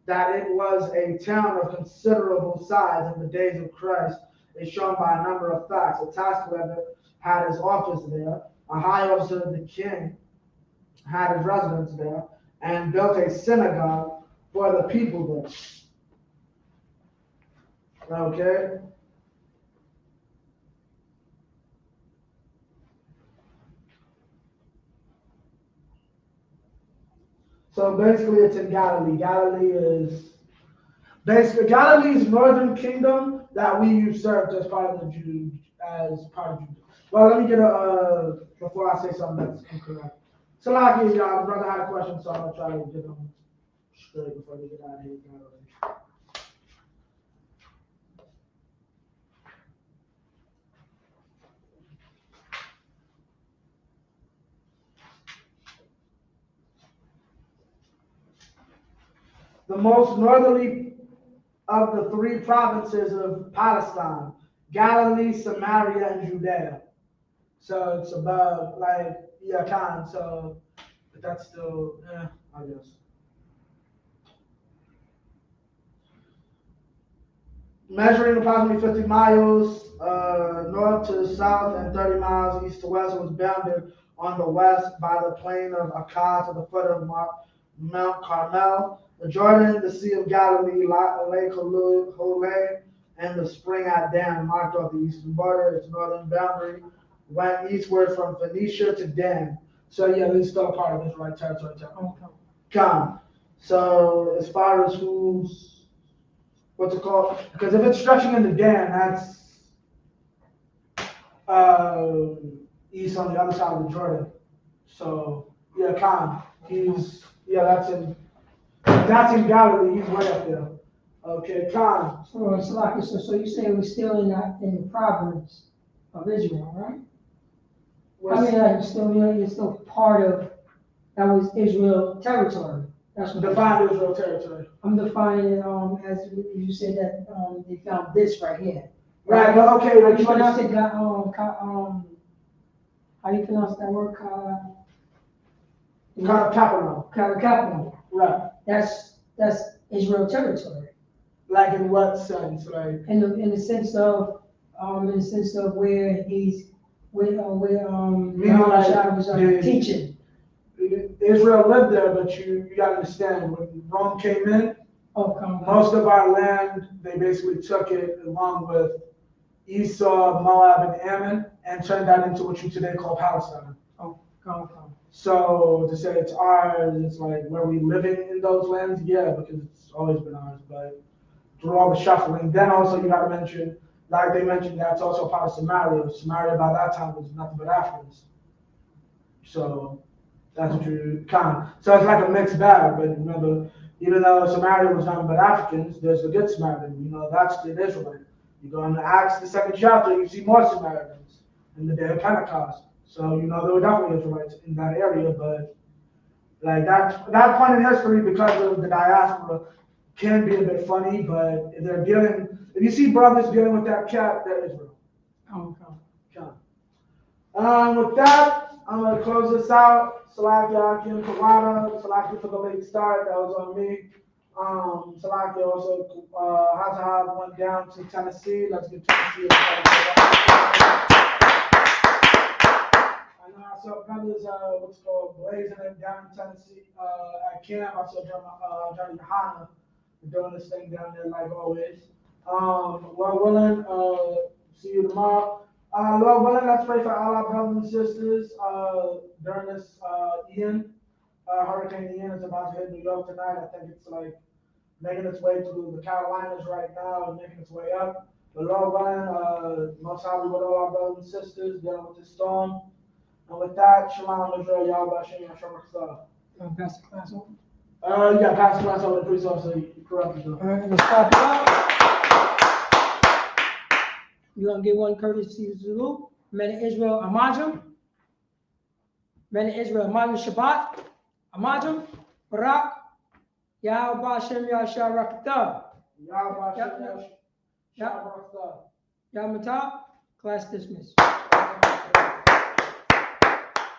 That it was a town of considerable size in the days of Christ is shown by a number of facts. A tax collector had his office there, a high officer of the king had his residence there, and built a synagogue for the people there. Okay? So basically it's in Galilee. Galilee's northern kingdom that we usurped as part of the Jews, Well, let me get before I say something that's incorrect. Salaki, y'all, my brother had a question, so I'm gonna try to get them straight before we get out of here. The most northerly of the three provinces of Palestine, Galilee, Samaria, and Judea. So it's above, Yakan, so but that's still, I guess. Measuring approximately 50 miles north to south and 30 miles east to west, was bounded on the west by the plain of Akkad to the foot of Mount Carmel, the Jordan, the Sea of Galilee, Lake Holeh, and the spring at Dan marked off the eastern border. Its northern boundary went eastward from Phoenicia to Dan. So yeah, this is still part of Israelite territory. Come. So as far as what's it called? Because if it's stretching into Dan, that's east on the other side of the Jordan. So yeah, Khan. That's in Galilee. He's way up there. Okay, Khan. So you say we're still in the province of Israel, right? You're still part of that was Israel territory. That's what define Israel territory. I'm defining it as you said that they found this right here. Right, but okay. How do you pronounce it? How do you pronounce that word? Capernaum. Capernaum. Right. That's Israel territory. Like in what sense? Like in the sense of where he's was teaching. Israel lived there, but you got to understand when Rome came in. Most of our land, they basically took it along with Esau, Moab, and Ammon, and turned that into what you today call Palestine. So to say it's ours, it's like, were we living in those lands? Yeah, because it's always been ours. But through all the shuffling, then also you got to mention, like they mentioned, that's also part of Samaria. Samaria by that time was nothing but Africans. So that's what you kind. So it's like a mixed bag. But remember, even though Samaria was nothing but Africans, there's the good Samaritan. That's the Israelite. You go into Acts, the 2nd chapter, you see more Samaritans in the day of Pentecost. So, there were definitely Israelites in that area, but Like that point in history, because of the diaspora, can be a bit funny, but if you see brothers dealing with that cat, they're Israel. With that, I'm gonna close this out. Salakia Akim Kawada, Salakia for the late start, that was on me. Salakia also, Hazahab went down to Tennessee. Let's get Tennessee. I know I saw brothers, blazing it down in Tennessee, at camp. I saw Johnny Hanna doing this thing down there like always. Lord willing, see you tomorrow. Lord willing, let's pray for all our brothers and sisters during this Hurricane Ian is about to hit New York tonight. I think it's like making its way through the Carolinas right now and making its way up. But Lord willing, most happy with all our brothers and sisters dealing with this storm. And with that, Shalom Israel, Yahweh Hashem, Yahshua Mashiach. Pass the class on. Yeah, pass the class over to police officer. You correct me. All right, let's stop it out. You're gonna give one courtesy Zulu. Men of Israel, Amajim. Men of Israel, Amajim Shabbat. Amajim, Barak. Yahweh Hashem, Yahshua Rakhtah. Yahweh Hashem, Yahshua Rakhtah. Yahweh Class dismissed.